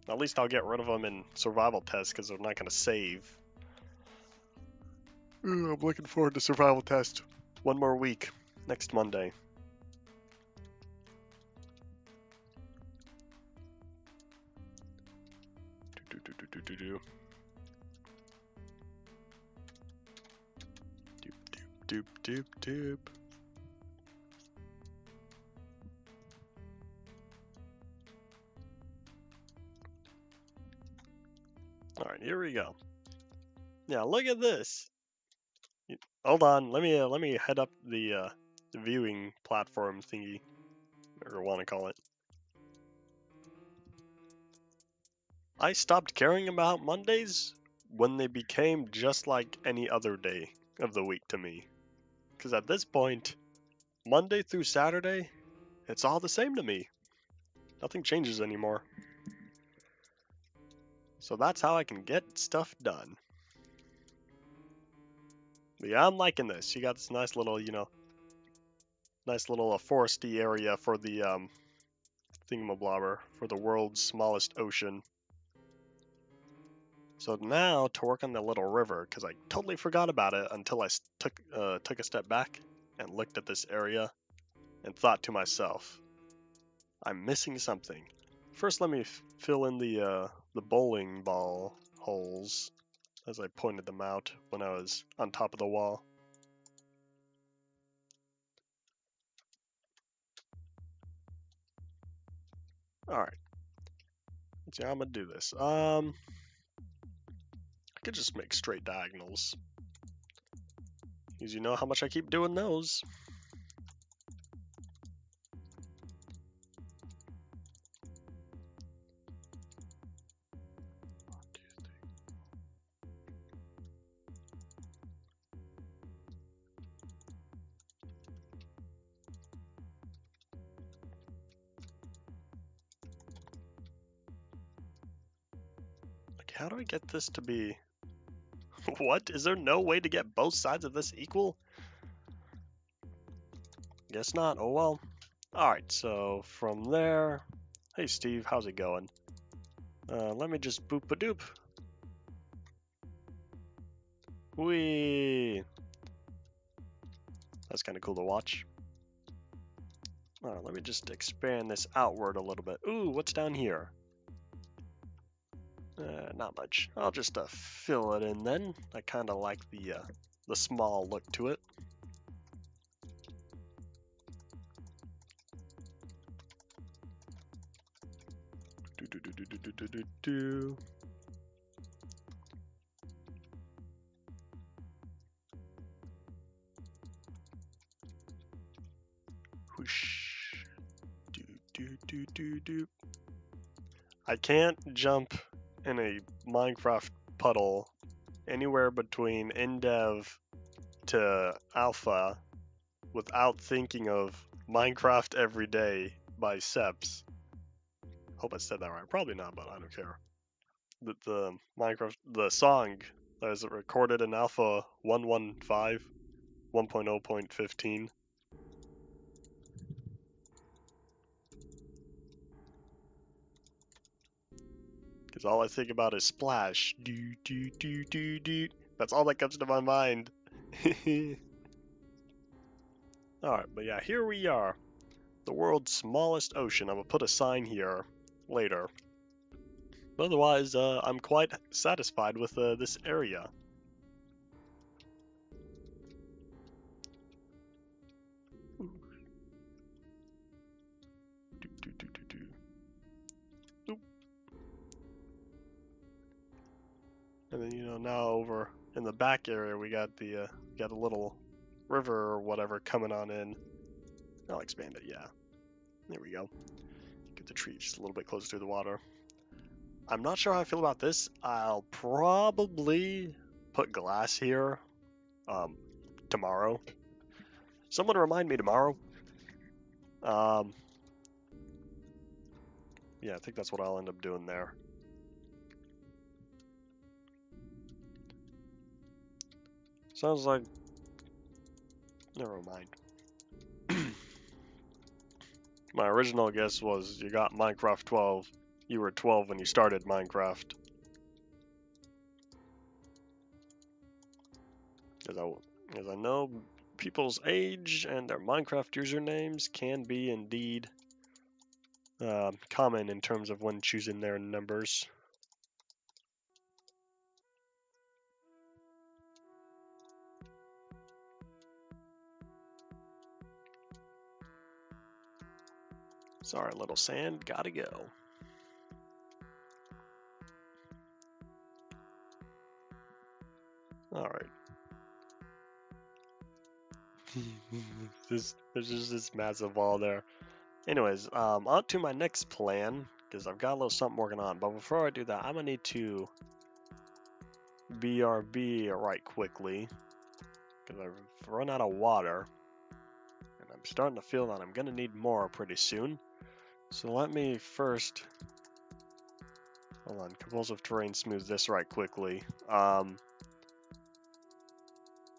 Speaker 1: At least I'll get rid of them in survival tests because they're not going to save. Ooh, I'm looking forward to survival test. One more week. Next Monday. Doop doop doop. Alright, here we go. Yeah, look at this. Hold on, let me head up the viewing platform thingy, or want to call it. I stopped caring about Mondays when they became just like any other day of the week to me. Because at this point, Monday through Saturday, it's all the same to me. Nothing changes anymore. So that's how I can get stuff done. But yeah, I'm liking this. You got this nice little, nice little foresty area for the thingamabobber, for the world's smallest ocean. So now to work on the little river, because I totally forgot about it until I took a step back and looked at this area and thought to myself, I'm missing something. First, let me fill in the bowling ball holes as I pointed them out when I was on top of the wall. Alright. Let's see how I'm gonna do this. I could just make straight diagonals. Because you know how much I keep doing those. How do I get this to be... What? Is there no way to get both sides of this equal? Guess not. Oh well. Alright, so from there... Hey Steve, how's it going? Let me just boop-a-doop. Whee! That's kind of cool to watch. Alright, let me just expand this outward a little bit. Ooh, what's down here? Not much. I'll just fill it in then. I kind of like the small look to it. Do. Whoosh. Do. I can't jump in a Minecraft puddle anywhere between in-dev to alpha without thinking of Minecraft Every Day by Seps. Hope I said that right. Probably not, but I don't care. The Minecraft, the song that was recorded in alpha 1.15, 1.0.15. Because all I think about is splash. Do. That's all that comes to my mind. Alright, but yeah, here we are. The world's smallest ocean. I'm going to put a sign here later. But otherwise, I'm quite satisfied with this area. now over in the back area, we got the got a little river or whatever coming on in. I'll expand it. Yeah, there we go. Get the tree just a little bit closer to the water. I'm not sure how I feel about this. I'll probably put glass here tomorrow. Someone remind me tomorrow. Yeah, I think that's what I'll end up doing there. Sounds like... Never mind. My original guess was you got Minecraft 12. You were 12 when you started Minecraft. Because I know people's age and their Minecraft usernames can be indeed common in terms of when choosing their numbers. Sorry, little sand, gotta go. Alright. There's just this massive wall there. Anyways, on to my next plan, because I've got a little something working on. But before I do that, I'm gonna need to BRB right quickly, because I've run out of water, and I'm starting to feel that I'm gonna need more pretty soon. So let me first, hold on, compulsive terrain smooth this right quickly. And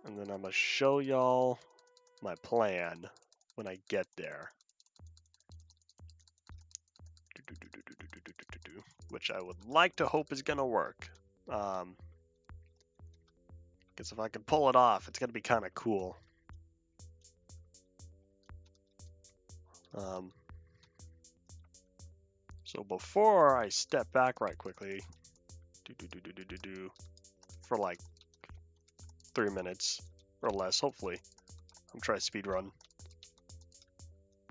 Speaker 1: then I'm gonna show y'all my plan when I get there. Which I would like to hope is gonna work. Because if I can pull it off, it's gonna be kind of cool. So before I step back right quickly, for like 3 minutes or less, hopefully. I'm trying to speed run.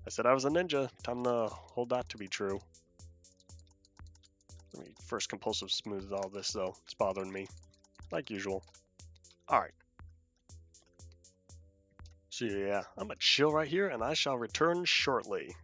Speaker 1: I said I was a ninja. Time to hold that to be true. Let me first compulsive smooth all this though. It's bothering me, like usual. Alright. So yeah, I'm gonna chill right here and I shall return shortly.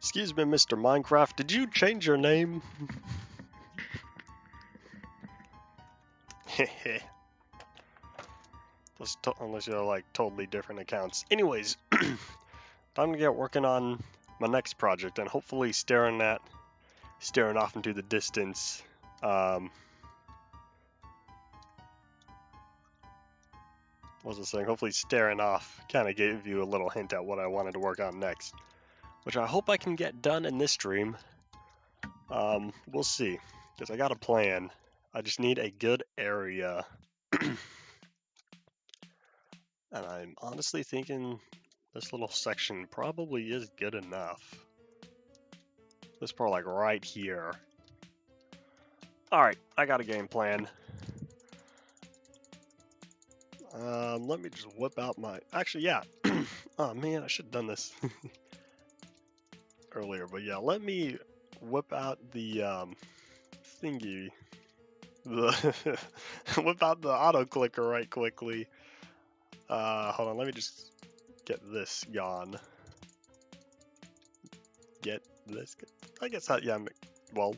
Speaker 1: Excuse me, Mr. Minecraft, did you change your name? Unless you're like totally different accounts. Anyways, time to get working on my next project and hopefully staring off into the distance. What was I saying? Hopefully staring off kind of gave you a little hint at what I wanted to work on next, which I hope I can get done in this stream. We'll see, because I got a plan. I just need a good area. And I'm honestly thinking this little section probably is good enough. This part, like right here. Alright, I got a game plan. Let me just whip out my... Actually, yeah. Oh man, I should have done this earlier. But yeah, let me whip out the thingy. Whip out the auto clicker right quickly. Hold on, let me just get this gone. Get this. I guess that, yeah, well,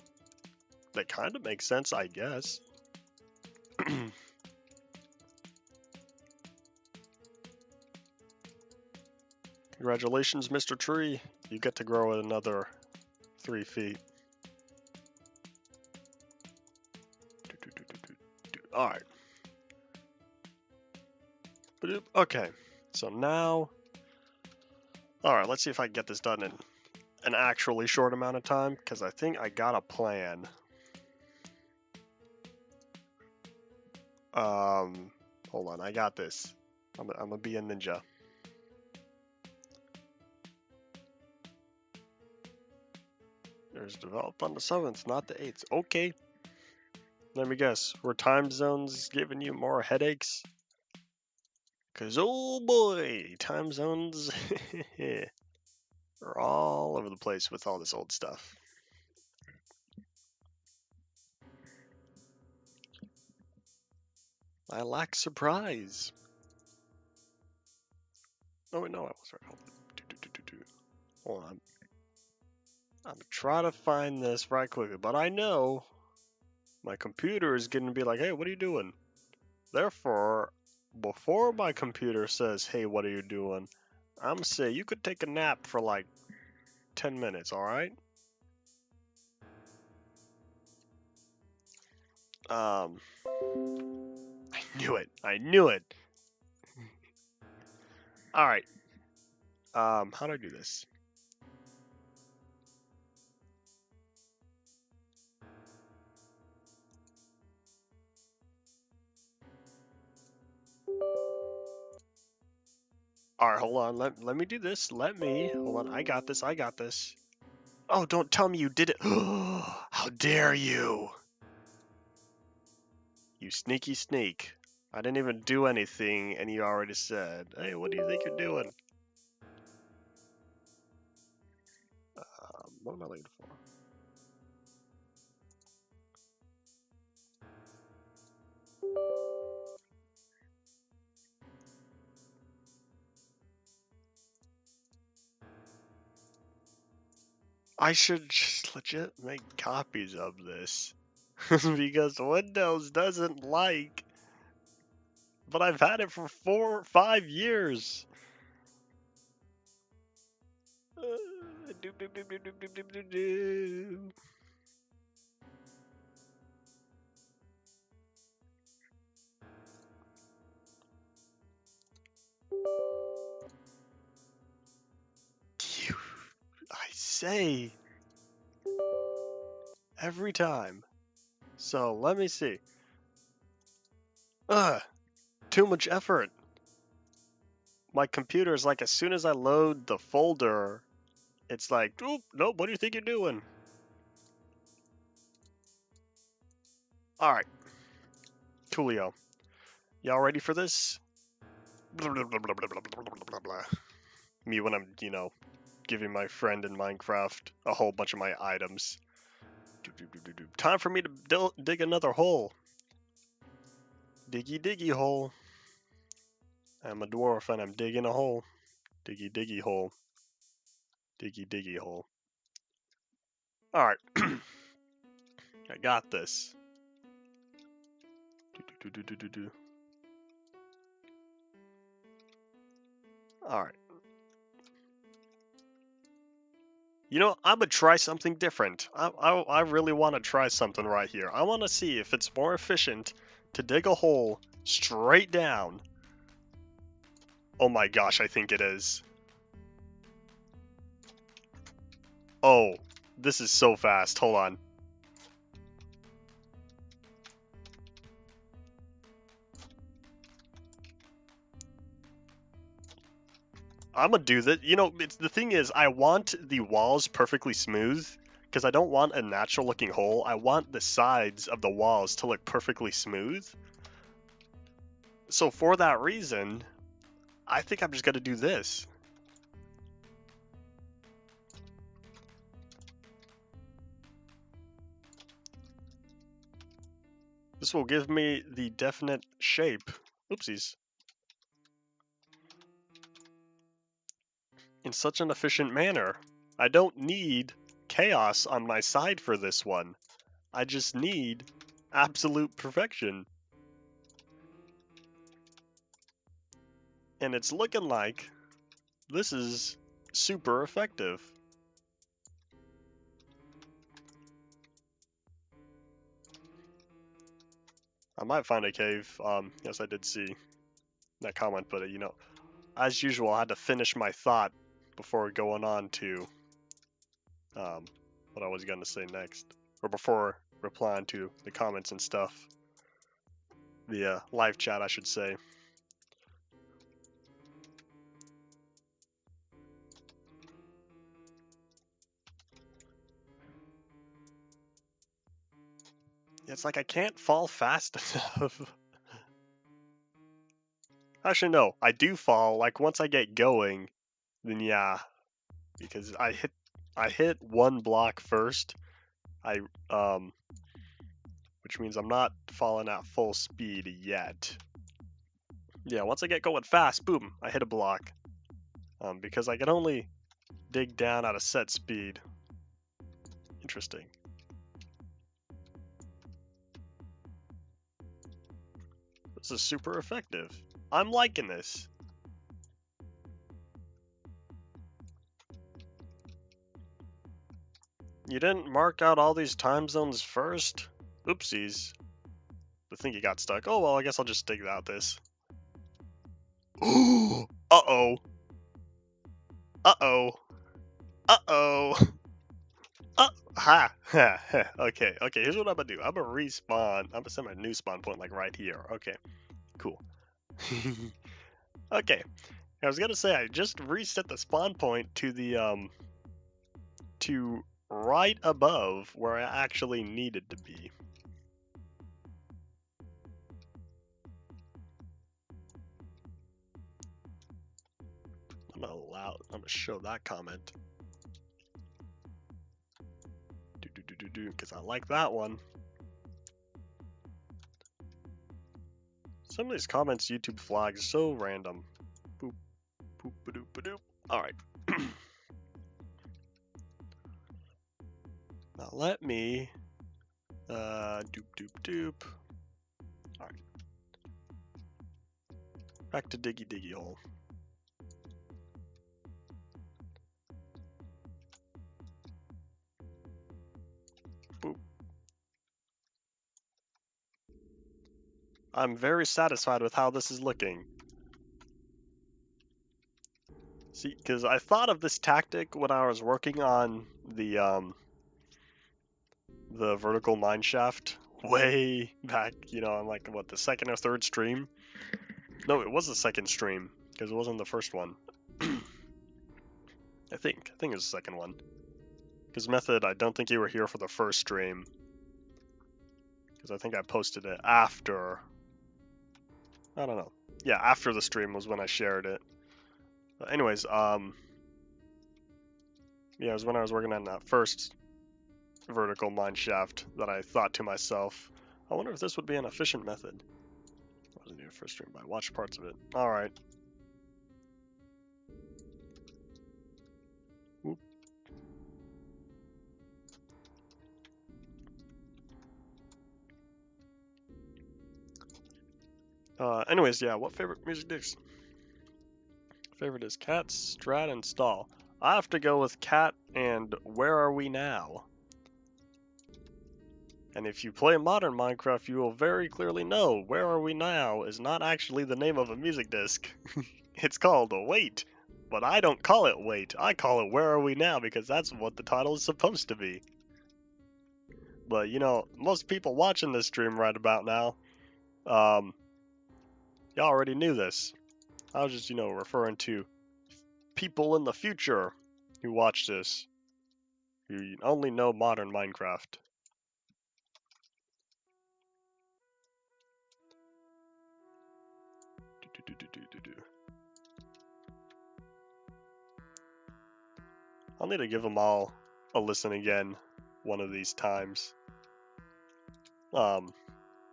Speaker 1: that kind of makes sense, I guess. Congratulations, Mr. Tree. You get to grow another 3 feet. Alright. Okay, so now... Alright, let's see if I can get this done in an actually short amount of time, because I think I got a plan. Hold on, I got this. I'm gonna be a ninja. There's developed on the 7th, not the 8th. Okay. Let me guess, were time zones giving you more headaches? Cause oh boy, time zones are all over the place with all this old stuff. I lack surprise. Oh wait, no, I was right. Hold on. I'm trying to find this right quickly, but I know my computer is going to be like, hey, what are you doing? Therefore, before my computer says, hey, what are you doing? I'm gonna say you could take a nap for like 10 minutes, alright? I knew it. I knew it. Alright. How do I do this? Alright, hold on. Let me do this. Hold on. I got this. I got this. Oh, don't tell me you did it. How dare you? You sneaky sneak. I didn't even do anything, and you already said, hey, what do you think you're doing? What am I looking for? I should just legit make copies of this. Because Windows doesn't like... But I've had it for 4 or 5 years. I say every time. So let me see. Too much effort. My computer is like, as soon as I load the folder, it's like, oop, nope, what do you think you're doing? Alright. Coolio. Y'all ready for this? Me when I'm, giving my friend in Minecraft a whole bunch of my items. Time for me to dig another hole. Diggy diggy hole. I'm a dwarf and I'm digging a hole. Diggy diggy hole. Diggy diggy hole. Alright. I got this. Alright. You know, I'm gonna try something different. I really want to try something right here. I want to see if it's more efficient to dig a hole straight down. Oh my gosh, I think it is. Oh, this is so fast. Hold on. I'm gonna do that. You know, the thing is, I want the walls perfectly smooth because I don't want a natural looking hole. I want the sides of the walls to look perfectly smooth. So for that reason, I think I'm just gonna do this. This will give me the definite shape. Oopsies. In such an efficient manner. I don't need chaos on my side for this one. I just need absolute perfection. And it's looking like this is super effective. I might find a cave. Yes, I did see that comment, but you know, as usual, I had to finish my thought before going on to what I was going to say next, or before replying to the comments and stuff. The live chat, I should say. It's like I can't fall fast enough. Actually, no, I do fall. Like once I get going, then yeah, because I hit one block first. Which means I'm not falling at full speed yet. Yeah, once I get going fast, boom, I hit a block. Because I can only dig down at a set speed. Interesting. This is super effective. I'm liking this. You didn't mark out all these time zones first? Oopsies. The thingy got stuck. Oh well, I guess I'll just dig out this. Ooh! Uh-oh. Uh-oh. Uh-oh. Ha! Okay, here's what I'm gonna do. I'm gonna respawn. I'm gonna set my new spawn point like right here. Okay, cool. Okay, I was gonna say I just reset the spawn point to the to right above where I actually needed to be. I'm gonna show that comment. Because I like that one. Some of these comments YouTube flags so random. Boop, boop, ba-doop, ba-doop. Alright. Now let me doop doop doop. Alright. Back to diggy diggy hole. Boop. I'm very satisfied with how this is looking. See, because I thought of this tactic when I was working on the vertical mine shaft way back, you know, on like what, the second or third stream? No, it was the second stream because it wasn't the first one. I think it was the second one. Because Method, I don't think you were here for the first stream. Because I think I posted it after. I don't know. Yeah, after the stream was when I shared it. But anyways, yeah, it was when I was working on that first vertical mine shaft that I thought to myself, I wonder if this would be an efficient method. I wasn't here first stream, but I watched parts of it. Alright. Whoop. Anyways, yeah, what favorite music disc? Favorite is Cat, Strat, and Stall. I have to go with Cat and Where Are We Now? And if you play modern Minecraft, you will very clearly know Where Are We Now is not actually the name of a music disc. It's called Wait. But I don't call it Wait. I call it Where Are We Now because that's what the title is supposed to be. But you know, most people watching this stream right about now, y'all already knew this. I was just, referring to people in the future who watch this, who only know modern Minecraft. I'll need to give them all a listen again one of these times.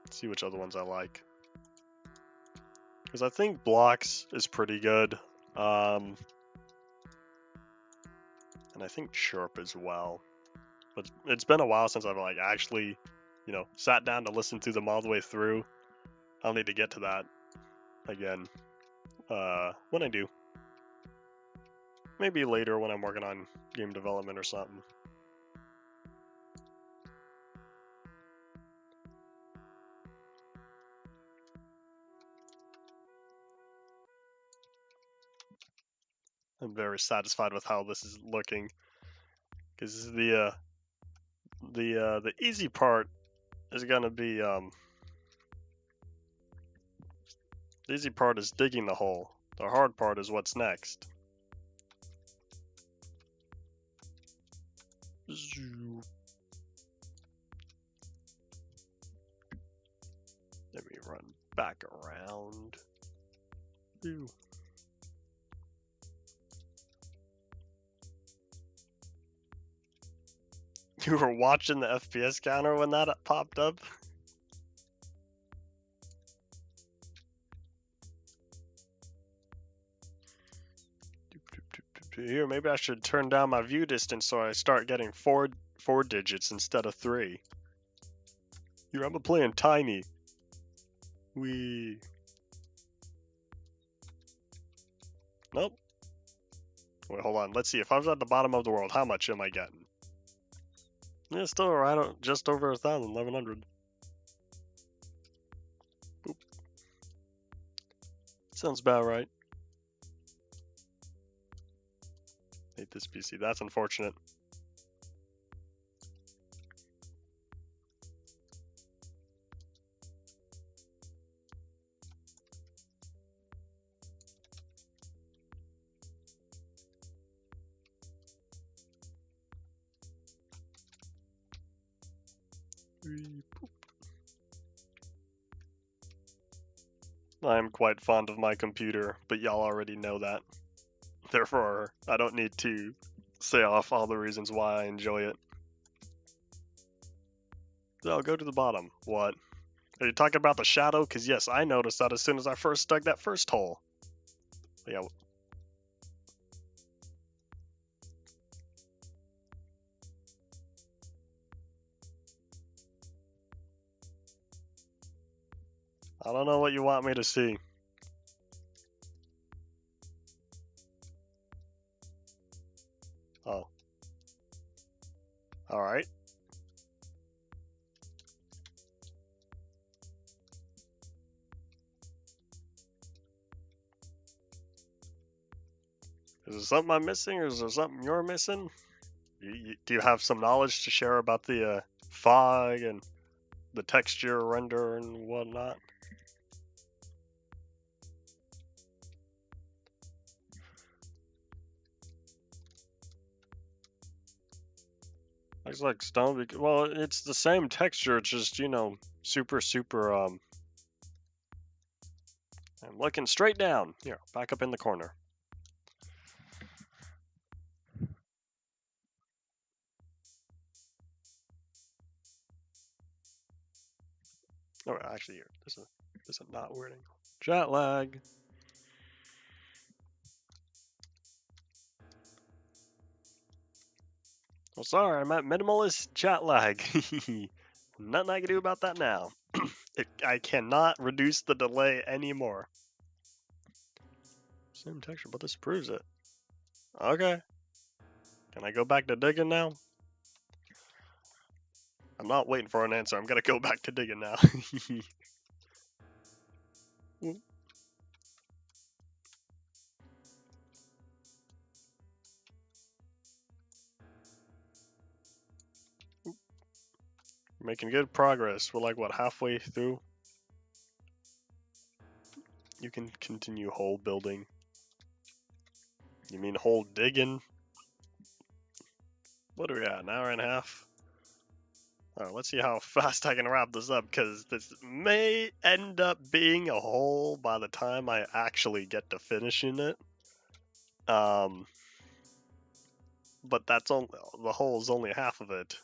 Speaker 1: See which other ones I like. Because I think Blocks is pretty good. And I think Chirp as well. But it's been a while since I've actually, sat down to listen to them all the way through. I'll need to get to that again. When I do. Maybe later when I'm working on game development or something. I'm very satisfied with how this is looking. Because the easy part is gonna be the easy part is digging the hole. The hard part is what's next. Let me run back around. Ooh. You were watching the FPS counter when that popped up? Here, maybe I should turn down my view distance so I start getting four digits instead of 3. Here, I'm playing tiny. Wee. Nope. Wait, hold on. Let's see. If I was at the bottom of the world, how much am I getting? Yeah, still right, just over 1,000, 1,100. Boop. Sounds about right. Hate this PC. That's unfortunate. I am quite fond of my computer, but y'all already know that. Therefore, I don't need to say off all the reasons why I enjoy it. So, go to the bottom. What? Are you talking about the shadow? Because yes, I noticed that as soon as I first dug that first hole. Yeah. I don't know what you want me to see. Oh. Alright. Is there something I'm missing, or is there something you're missing? Do you have some knowledge to share about the fog and the texture render and whatnot? Looks like stone. Well, it's the same texture. It's just, super. I'm looking straight down. Here, back up in the corner. Oh, actually, here. This is not weird angle. Jet lag. Oh, sorry, I'm at minimalist jet lag. Nothing I can do about that now. I cannot reduce the delay anymore. Same texture, but this proves it. Okay. Can I go back to digging now? I'm not waiting for an answer. I'm gonna go back to digging now. Making good progress. We're like, what, halfway through? You can continue hole building. You mean hole digging? What are we at, an hour and a half? Alright, let's see how fast I can wrap this up, because this may end up being a hole by the time I actually get to finishing it. But that's only, the hole is only half of it.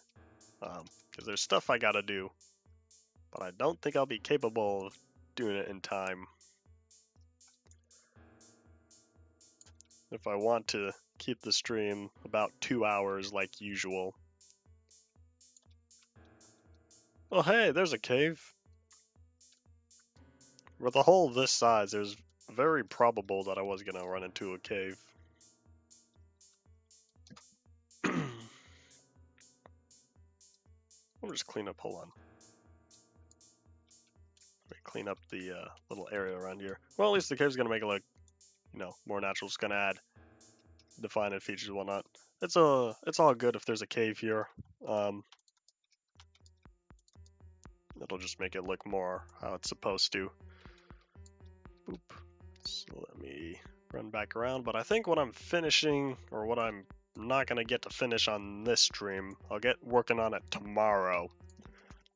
Speaker 1: Because there's stuff I gotta do. But I don't think I'll be capable of doing it in time. If I want to keep the stream about 2 hours like usual. Oh hey, there's a cave. With a hole this size, there's very probable that I was gonna run into a cave. I'll just clean up, hold on. Clean up the little area around here. Well, at least the cave's gonna make it look, you know, more natural. It's gonna add defining features and whatnot. It's all good if there's a cave here. It'll just make it look more how it's supposed to. Boop. So let me run back around. But I think what I'm finishing, or what I'm not gonna get to finish on this stream, I'll get working on it tomorrow.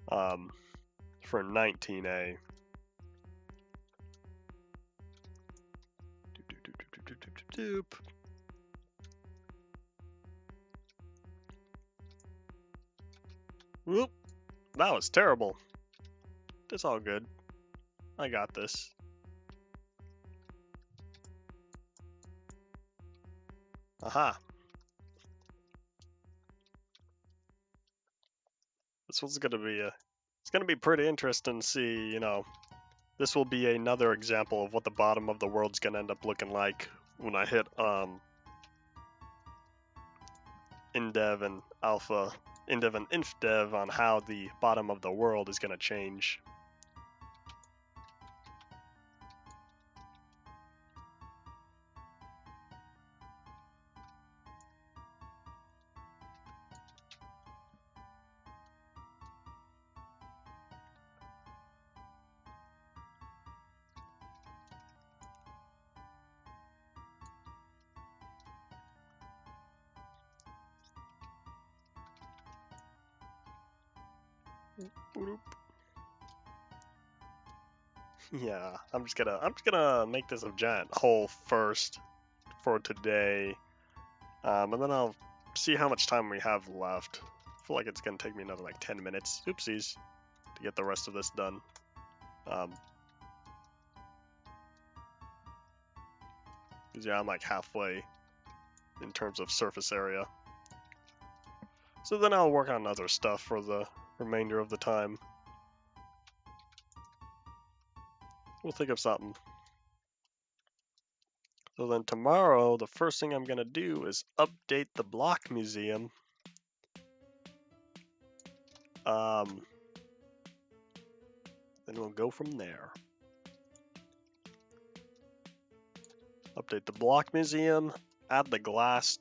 Speaker 1: For 19A. Doop. Whoop. That was terrible. It's all good. I got this. Aha. This one's gonna be it's gonna be pretty interesting to see, you know. This will be another example of what the bottom of the world's gonna end up looking like when I hit InDev and Alpha, InDev and InfDev on how the bottom of the world is gonna change. Yeah, I'm just gonna make this a giant hole first for today, and then I'll see how much time we have left. I feel like it's gonna take me another like 10 minutes, oopsies, to get the rest of this done. Because yeah, I'm like halfway in terms of surface area. So then I'll work on other stuff for the remainder of the time. We'll think of something. So then tomorrow, the first thing I'm gonna do is update the block museum. Then we'll go from there. Update the block museum, add the glass.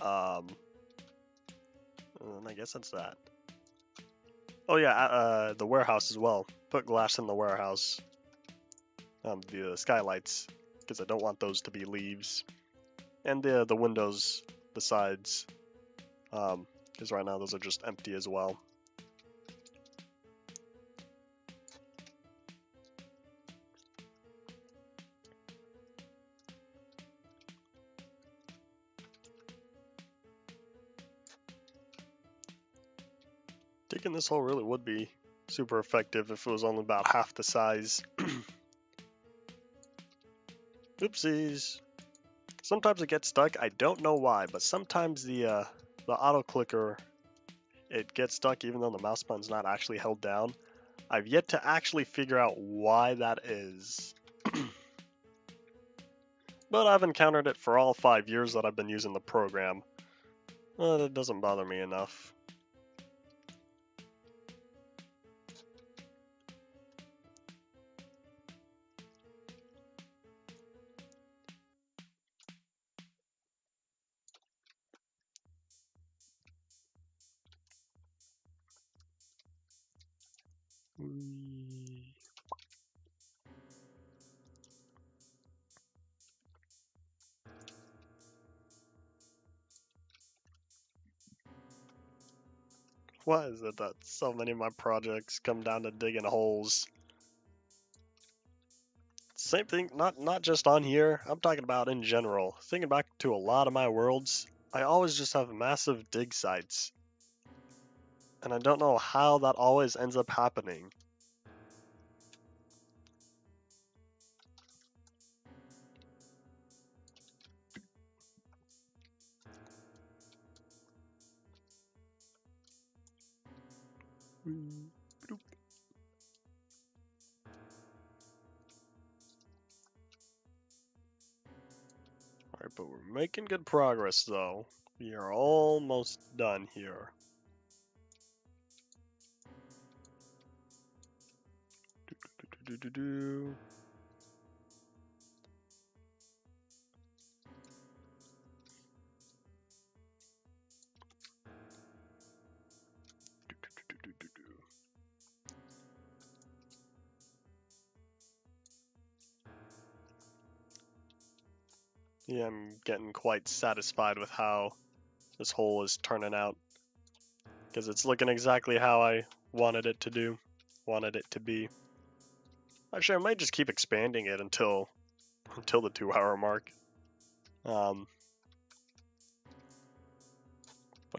Speaker 1: And I guess that's that. Oh yeah, the warehouse as well. Put glass in the warehouse. The skylights, because I don't want those to be leaves. And the windows, the sides, because right now those are just empty as well. Digging this hole really would be super effective if it was only about half the size. Oopsies. Sometimes it gets stuck. I don't know why, but sometimes the auto clicker, it gets stuck even though the mouse button's not actually held down. I've yet to actually figure out why that is. But I've encountered it for all 5 years that I've been using the program. It doesn't bother me enough. Why is it that so many of my projects come down to digging holes? Same thing, not just on here, I'm talking about in general. Thinking back to a lot of my worlds, I always just have massive dig sites. And I don't know how that always ends up happening. Alright, but we're making good progress though. We are almost done here. Do-do-do-do-do. Yeah, I'm getting quite satisfied with how this hole is turning out. Because it's looking exactly how I wanted it to do. Wanted it to be. Actually, I might just keep expanding it until the 2-hour mark. But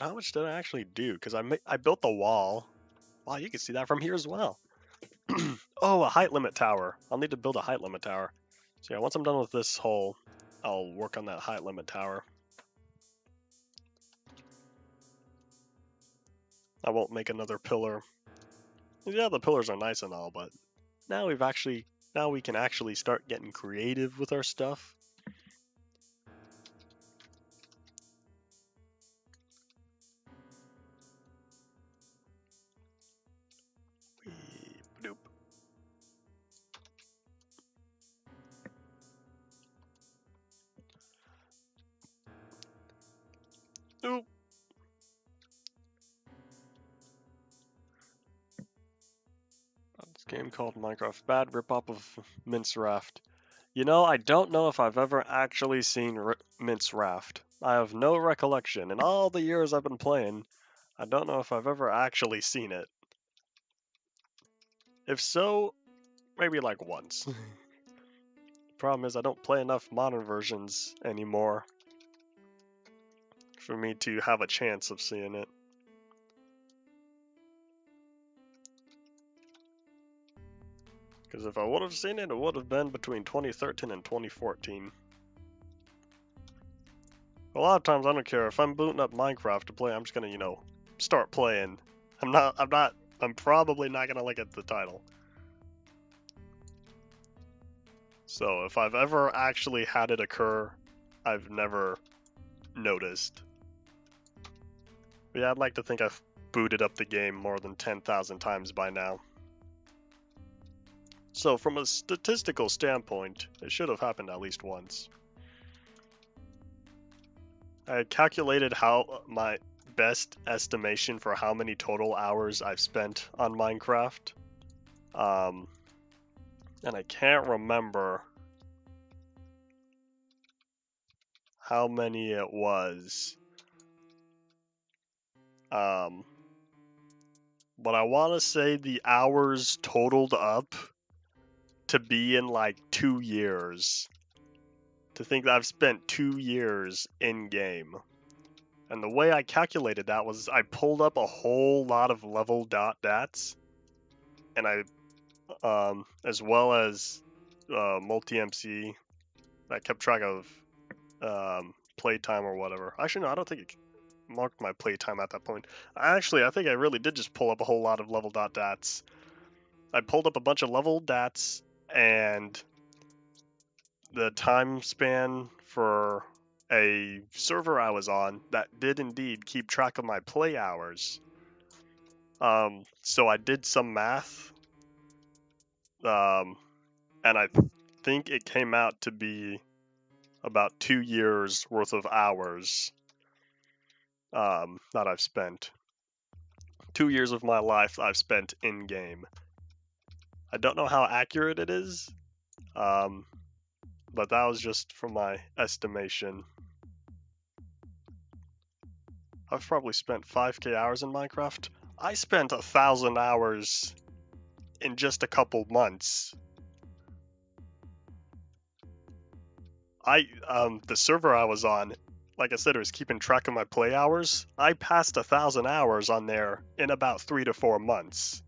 Speaker 1: how much did I actually do? Because I built the wall. Wow, you can see that from here as well. Oh, a height limit tower. I'll need to build a height limit tower. So yeah, once I'm done with this hole, I'll work on that height limit tower. I won't make another pillar. Yeah, the pillars are nice and all, but now we can actually start getting creative with our stuff. Nope. Nope. This game called Minecraft. Bad rip-off of Mince Raft. You know, I don't know if I've ever actually seen Mince Raft. I have no recollection. In all the years I've been playing, I don't know if I've ever actually seen it. If so, maybe like once. Problem is I don't play enough modern versions anymore for me to have a chance of seeing it. Because if I would have seen it, it would have been between 2013 and 2014. A lot of times I don't care if I'm booting up Minecraft to play. I'm just gonna, start playing. I'm probably not gonna look at the title. So if I've ever actually had it occur, I've never noticed. But yeah, I'd like to think I've booted up the game more than 10,000 times by now. So from a statistical standpoint, it should have happened at least once. I calculated how my best estimation for how many total hours I've spent on Minecraft. And I can't remember how many it was. But I want to say the hours totaled up to be in like 2 years. To think that I've spent 2 years in game. And the way I calculated that was I pulled up a whole lot of level.dats, and I, as well as multi-MC, that kept track of playtime or whatever. Actually, no, I don't think it marked my playtime at that point. I think I really did just pull up a whole lot of level.dats I pulled up a bunch of level DATs and the time span for a server I was on that did indeed keep track of my play hours. So I did some math, and I think it came out to be about 2 years worth of hours that I've spent. 2 years of my life I've spent in game. I don't know how accurate it is, but that was just from my estimation. I've probably spent 5k hours in Minecraft. I spent 1,000 hours in just a couple months. The server I was on, like I said, it was keeping track of my play hours. I passed 1,000 hours on there in about 3 to 4 months.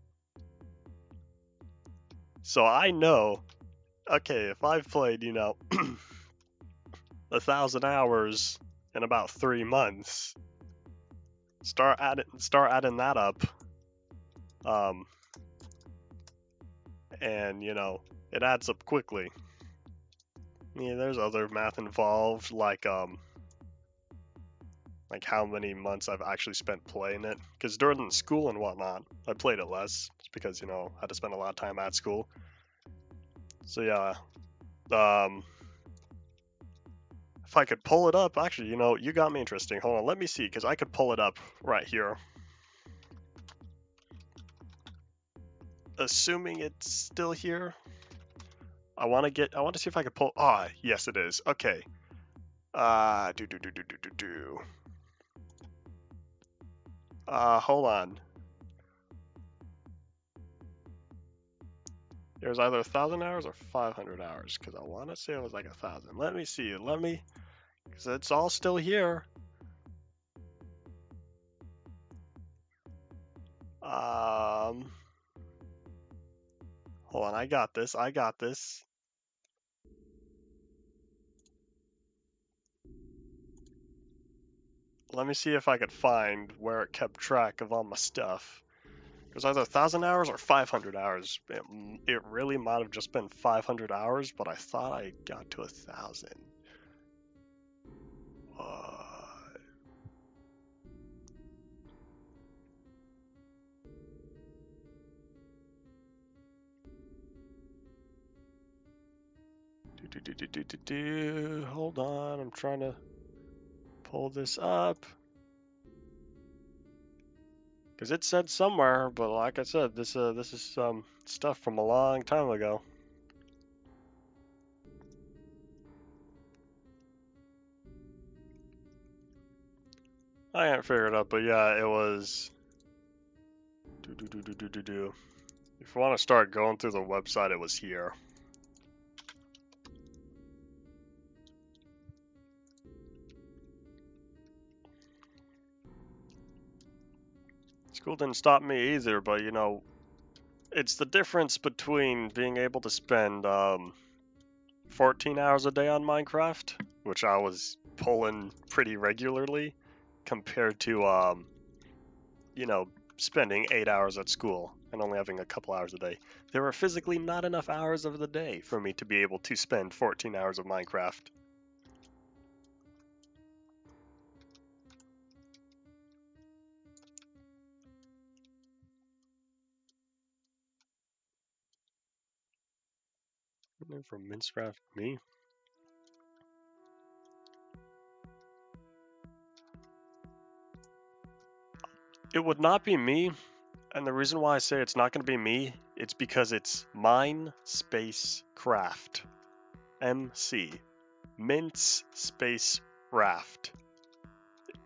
Speaker 1: So I know, okay, if I've played, 1,000 hours in about 3 months, start adding that up, and it adds up quickly. Yeah, there's other math involved, like how many months I've actually spent playing it. Because during school and whatnot, I played it less, just because I had to spend a lot of time at school. So yeah, if I could pull it up, actually, you got me interesting. Hold on, let me see, because I could pull it up right here. Assuming it's still here. I want to see if I could pull. Ah, oh, yes, it is. Okay. Hold on. There's either 1,000 hours or 500 hours, because I want to say it was like 1,000. Let me see. Because it's all still here. Hold on. I got this. Let me see if I could find where it kept track of all my stuff. It was either 1,000 hours or 500 hours. It really might have just been 500 hours, but I thought I got to 1,000. Hold on, I'm trying to pull this up. Because it said somewhere, but like I said, this is some stuff from a long time ago. I haven't figured it out, but yeah, it was. If you want to start going through the website, it was here. School didn't stop me either, but it's the difference between being able to spend 14 hours a day on Minecraft, which I was pulling pretty regularly, compared to spending 8 hours at school and only having a couple hours a day. There were physically not enough hours of the day for me to be able to spend 14 hours of Minecraft. From Minecraft, me? It would not be me, and the reason why I say it's not going to be me, it's because it's Mine Space Craft. MC. Mince Space Raft.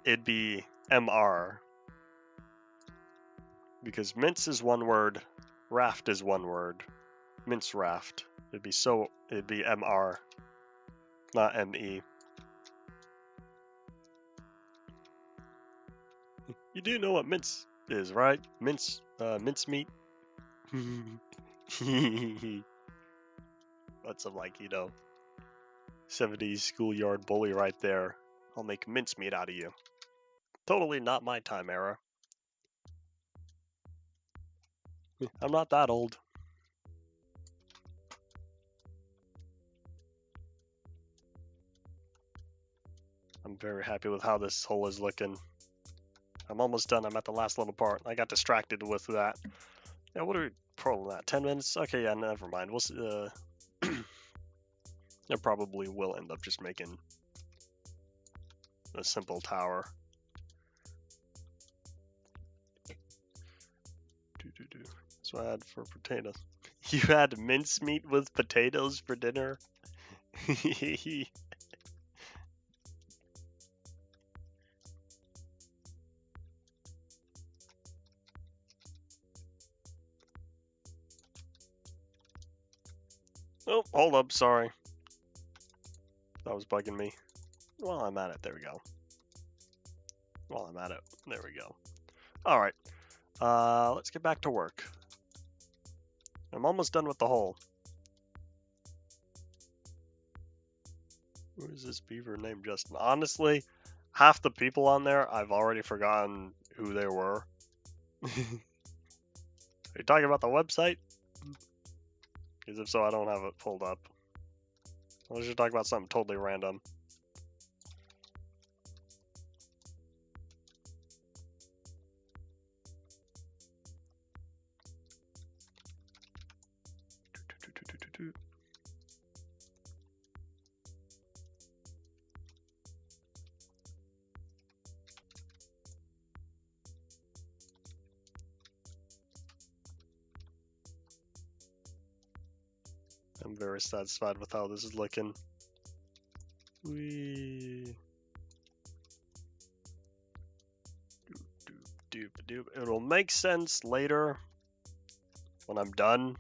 Speaker 1: It'd be MR. Because mince is one word, raft is one word. Mince raft. It'd be MR, not ME. You do know what mince is, right? Mince meat. That's some 70s schoolyard bully right there. I'll make mincemeat out of you. Totally not my time era. I'm not that old. I'm very happy with how this hole is looking. I'm almost done. I'm at the last little part. I got distracted with that. Yeah, what are we probably at? 10 minutes? Okay, yeah, never mind. We'll see. I probably will end up just making a simple tower. So I had for potatoes. You had mincemeat with potatoes for dinner? Oh, hold up, sorry. That was bugging me. While I'm at it, there we go. While I'm at it, there we go. Alright, let's get back to work. I'm almost done with the hole. Who is this beaver named Justin? Honestly, half the people on there, I've already forgotten who they were. Are you talking about the website? Because if so, I don't have it pulled up. Unless you're talking about something totally random. I'm very satisfied with how this is looking. Whee. It'll make sense later when I'm done,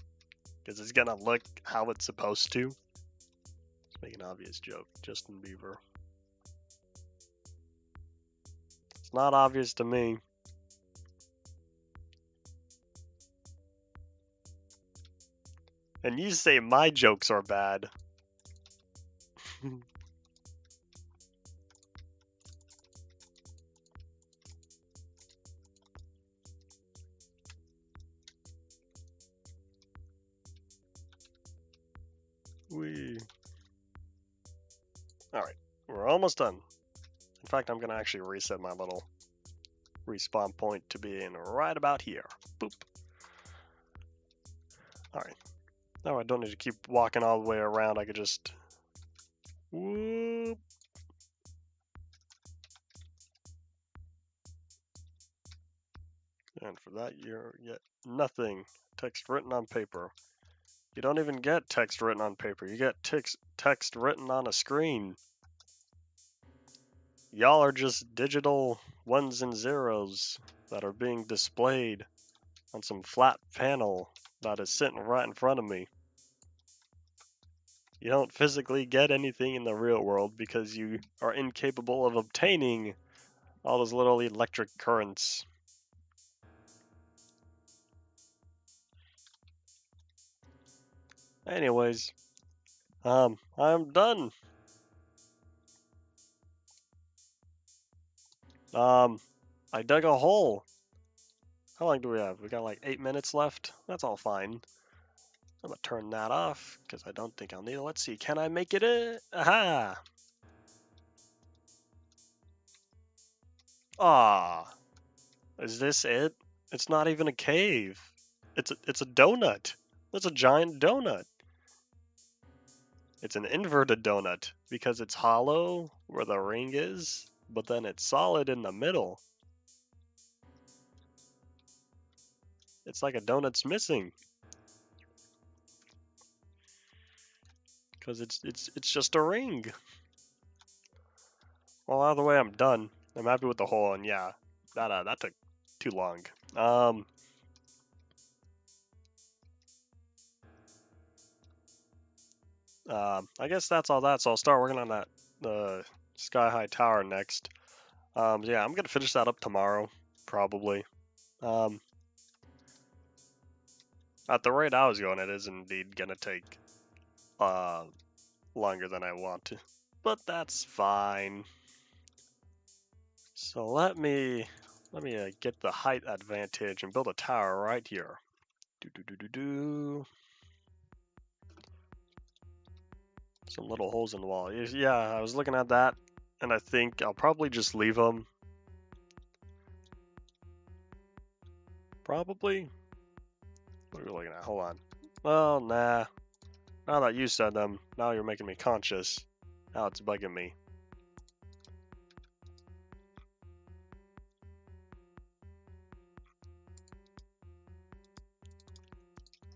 Speaker 1: because it's gonna look how it's supposed to. Let's make an obvious joke. Justin Bieber. It's not obvious to me. And you say my jokes are bad. Alright, we're almost done. In fact, I'm gonna actually reset my little respawn point to being right about here. Boop. Alright. Now I don't need to keep walking all the way around. I could just whoop. And for that, you get nothing. Text written on paper. You don't even get text written on paper. You get text written on a screen. Y'all are just digital ones and zeros that are being displayed on some flat panel that is sitting right in front of me. You don't physically get anything in the real world because you are incapable of obtaining all those little electric currents. Anyways, I'm done. I dug a hole. How long do we have? We got like 8 minutes left. That's all fine. I'm gonna turn that off because I don't think I'll need it. Let's see. Can I make it in? Aha! Ah, is this it? It's not even a cave. It's a donut. It's a giant donut. It's an inverted donut because it's hollow where the ring is, but then it's solid in the middle. It's like a donut's missing. Because it's just a ring. Well, either way, I'm done. I'm happy with the hole, and yeah, that took too long. I guess that's all that. So I'll start working on that the sky high tower next. Yeah, I'm gonna finish that up tomorrow, probably. At the rate I was going, it is indeed gonna take longer than I want to, but that's fine. So let me get the height advantage and build a tower right here. Some little holes in the wall. Yeah, I was looking at that, and I think I'll probably just leave them. Probably. What are we looking at? Hold on. Well, nah. Now that you said them, now you're making me conscious. Now it's bugging me.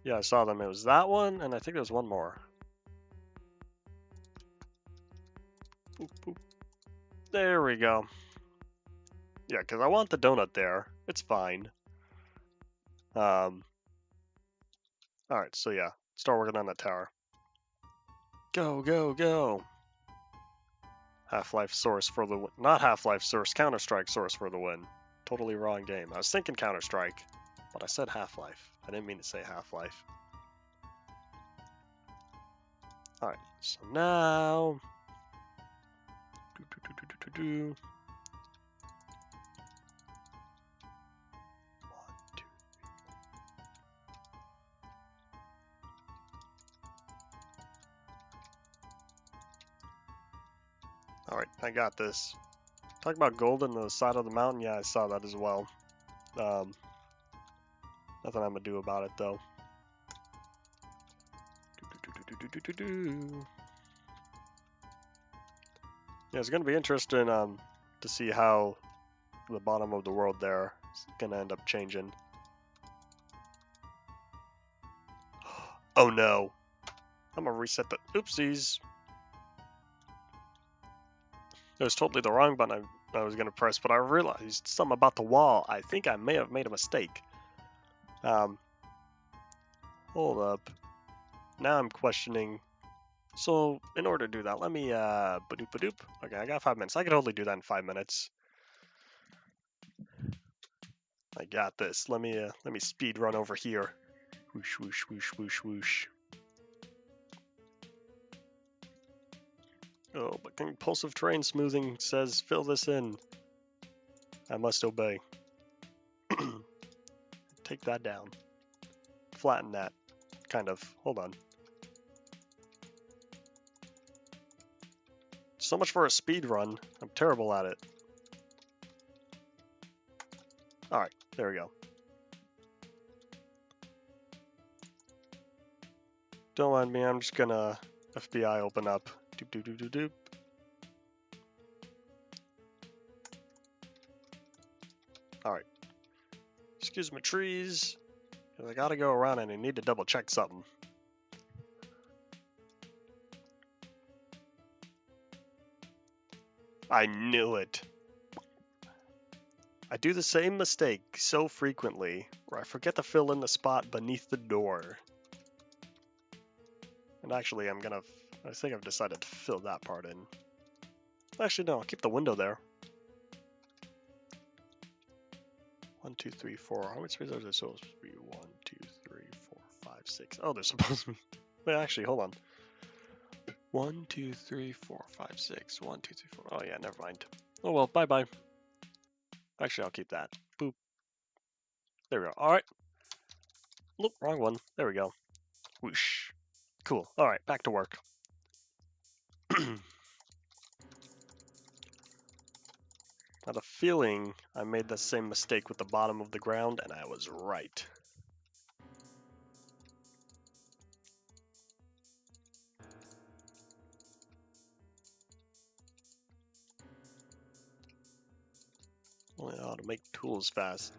Speaker 1: Yeah, I saw them. It was that one, and I think there was one more. Boop, boop. There we go. Yeah, because I want the donut there. It's fine. Alright, so yeah. Start working on that tower. Go, go, go! Half-Life source for the win. Not Half-Life source, Counter-Strike source for the win. Totally wrong game. I was thinking Counter-Strike, but I said Half-Life. I didn't mean to say Half-Life. Alright, so now... Alright, I got this. Talk about gold on the side of the mountain. Yeah, I saw that as well. Nothing I'm gonna do about it though. Yeah, it's gonna be interesting to see how the bottom of the world there is gonna end up changing. Oh no! I'm gonna reset the oopsies. It was totally the wrong button I was gonna press, but I realized something about the wall. I think I may have made a mistake. Hold up. Now I'm questioning. So in order to do that, let me badoop badoop. Okay, I got 5 minutes. I can totally do that in 5 minutes. I got this. Let me speed run over here. Whoosh whoosh whoosh whoosh whoosh. Oh, but compulsive terrain smoothing says fill this in. I must obey. Take that down. Flatten that. Kind of. Hold on. So much for a speed run. I'm terrible at it. Alright, there we go. Don't mind me, I'm just gonna FBI open up. Doop doop doop doop doop. Alright. Excuse my trees. I gotta go around and I need to double check something. I knew it. I do the same mistake so frequently, where I forget to fill in the spot beneath the door. And actually, I think I've decided to fill that part in. Actually, no, I'll keep the window there. 1, 2, 3, 4. How many spaces are there supposed to be? 1, 2, 3, 4, 5, 6. Oh, there's supposed to be. Wait, actually, hold on. 1, 2, 3, 4, 5, 6. 1, 2, 3, 4. Oh, yeah, never mind. Oh, well, bye bye. Actually, I'll keep that. Boop. There we go. Alright. Nope, wrong one. There we go. Whoosh. Cool. Alright, back to work. I had a feeling I made the same mistake with the bottom of the ground, and I was right. Only how to make tools fast.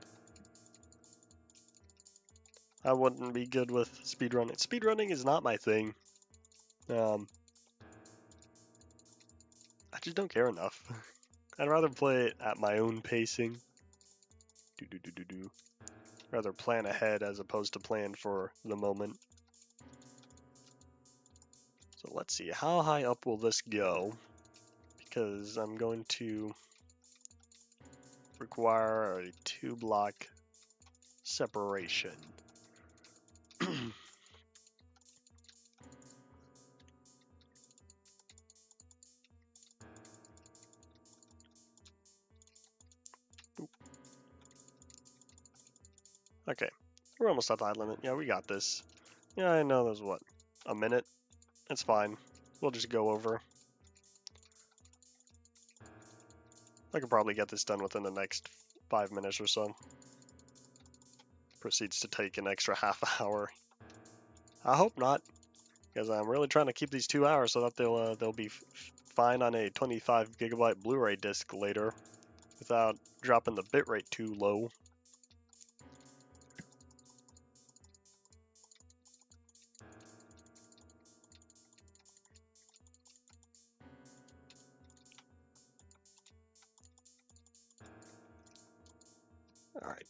Speaker 1: I wouldn't be good with speedrunning. Speedrunning is not my thing. I just don't care enough. I'd rather play it at my own pacing. Rather plan ahead as opposed to plan for the moment. So let's see, how high up will this go? Because I'm going to require a 2-block separation. Okay, we're almost at the high limit. Yeah, we got this. Yeah, I know there's what, a minute? It's fine. We'll just go over. I could probably get this done within the next 5 minutes or so. Proceeds to take an extra half hour. I hope not, because I'm really trying to keep these 2 hours so that they'll be fine on a 25 gigabyte Blu-ray disc later, without dropping the bitrate too low. All right.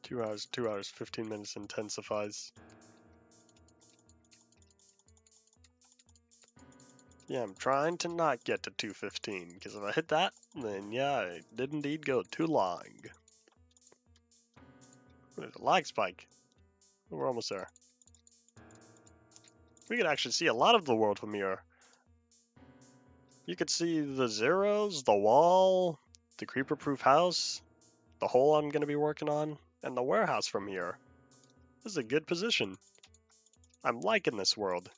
Speaker 1: 2 hours, 15 minutes intensifies. Yeah, I'm trying to not get to 2:15, because if I hit that, then yeah, it did indeed go too long. There's a lag spike. We're almost there. We could actually see a lot of the world from here. You could see the zeros, the wall, the creeper-proof house, the hole I'm going to be working on, and the warehouse from here. This is a good position. I'm liking this world.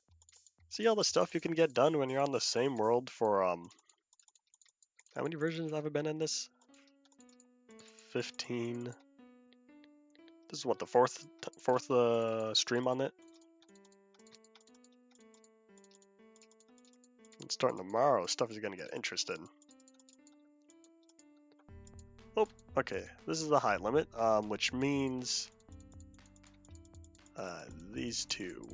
Speaker 1: See all the stuff you can get done when you're on the same world for, how many versions have I been in this? 15. This is what, the fourth stream on it? And starting tomorrow, stuff is gonna get interesting. Oh, okay. This is the high limit, which means these two.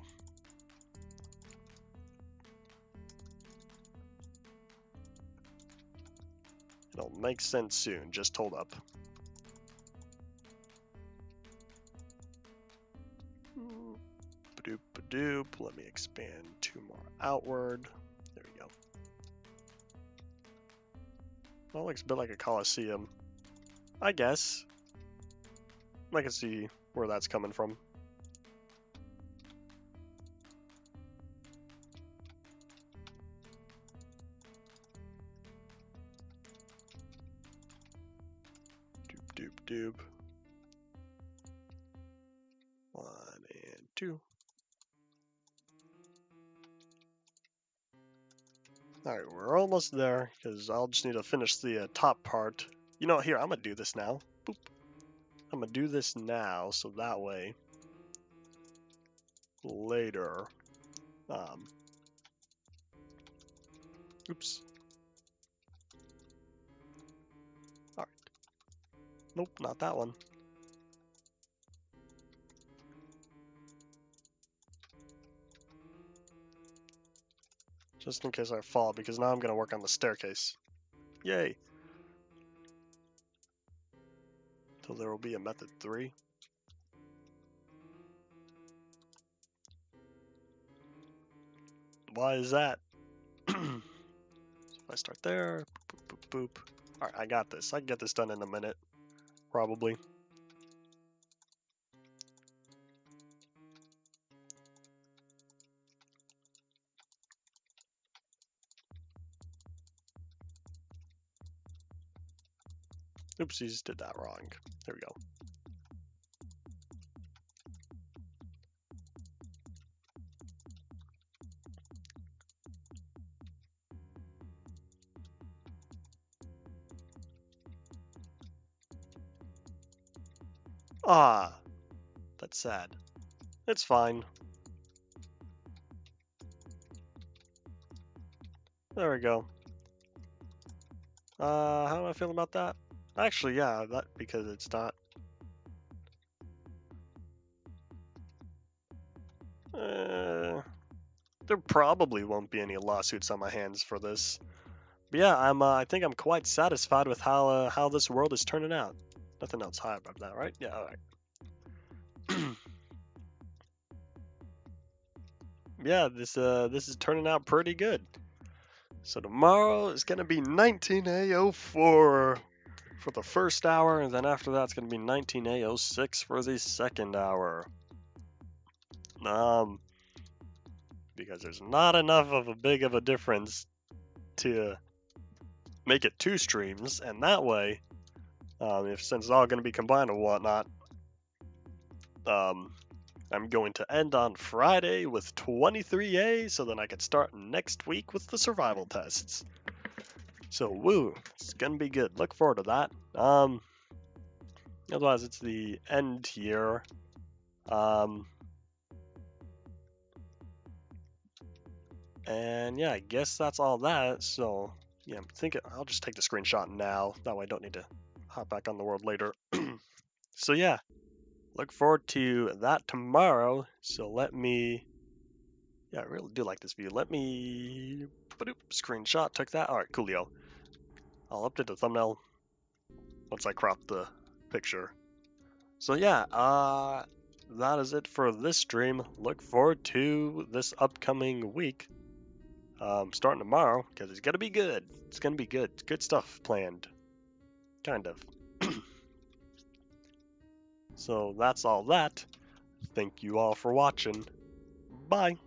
Speaker 1: It'll make sense soon. Just hold up. Ba-doop, ba-doop. Let me expand 2 more outward. There we go. Well, it looks a bit like a coliseum, I guess. I can see where that's coming from. Doop, doop, doop. 1 and 2. Alright, we're almost there, because I'll just need to finish the top part. You know, here, I'm going to do this now. Boop. I'm going to do this now, so that way, later, oops. Alright. Nope, not that one. Just in case I fall, because now I'm going to work on the staircase. Yay! So there will be a method 3. Why is that? So if I start there, boop, boop, boop, boop. Alright, I got this. I can get this done in a minute. Probably. Oopsies, did that wrong. There we go. Ah, that's sad. It's fine. There we go. How do I feel about that? Actually, yeah, that because it's not. There probably won't be any lawsuits on my hands for this. But yeah, I think I'm quite satisfied with how this world is turning out. Nothing else high about that, right? Yeah, all right. Yeah, this is turning out pretty good. So tomorrow is gonna be 19A04 for the first hour, and then after that it's gonna be 19A06 for the second hour. Because there's not enough of a big of a difference to make it 2 streams, and that way, since it's all gonna be combined and whatnot, I'm going to end on Friday with 23A, so then I can start next week with the survival tests. So, woo, it's gonna be good. Look forward to that. Otherwise, it's the end here. And yeah, I guess that's all that. So, yeah, I'm thinking I'll just take the screenshot now. That way I don't need to hop back on the world later. So, yeah, look forward to that tomorrow. So, let me. Yeah, I really do like this view. Let me. Screenshot, took that. Alright, coolio. I'll update the thumbnail once I crop the picture. So yeah, that is it for this stream. Look forward to this upcoming week, starting tomorrow, because it's gonna be good. It's gonna be good. Good stuff planned, kind of. So that's all that. Thank you all for watching. Bye.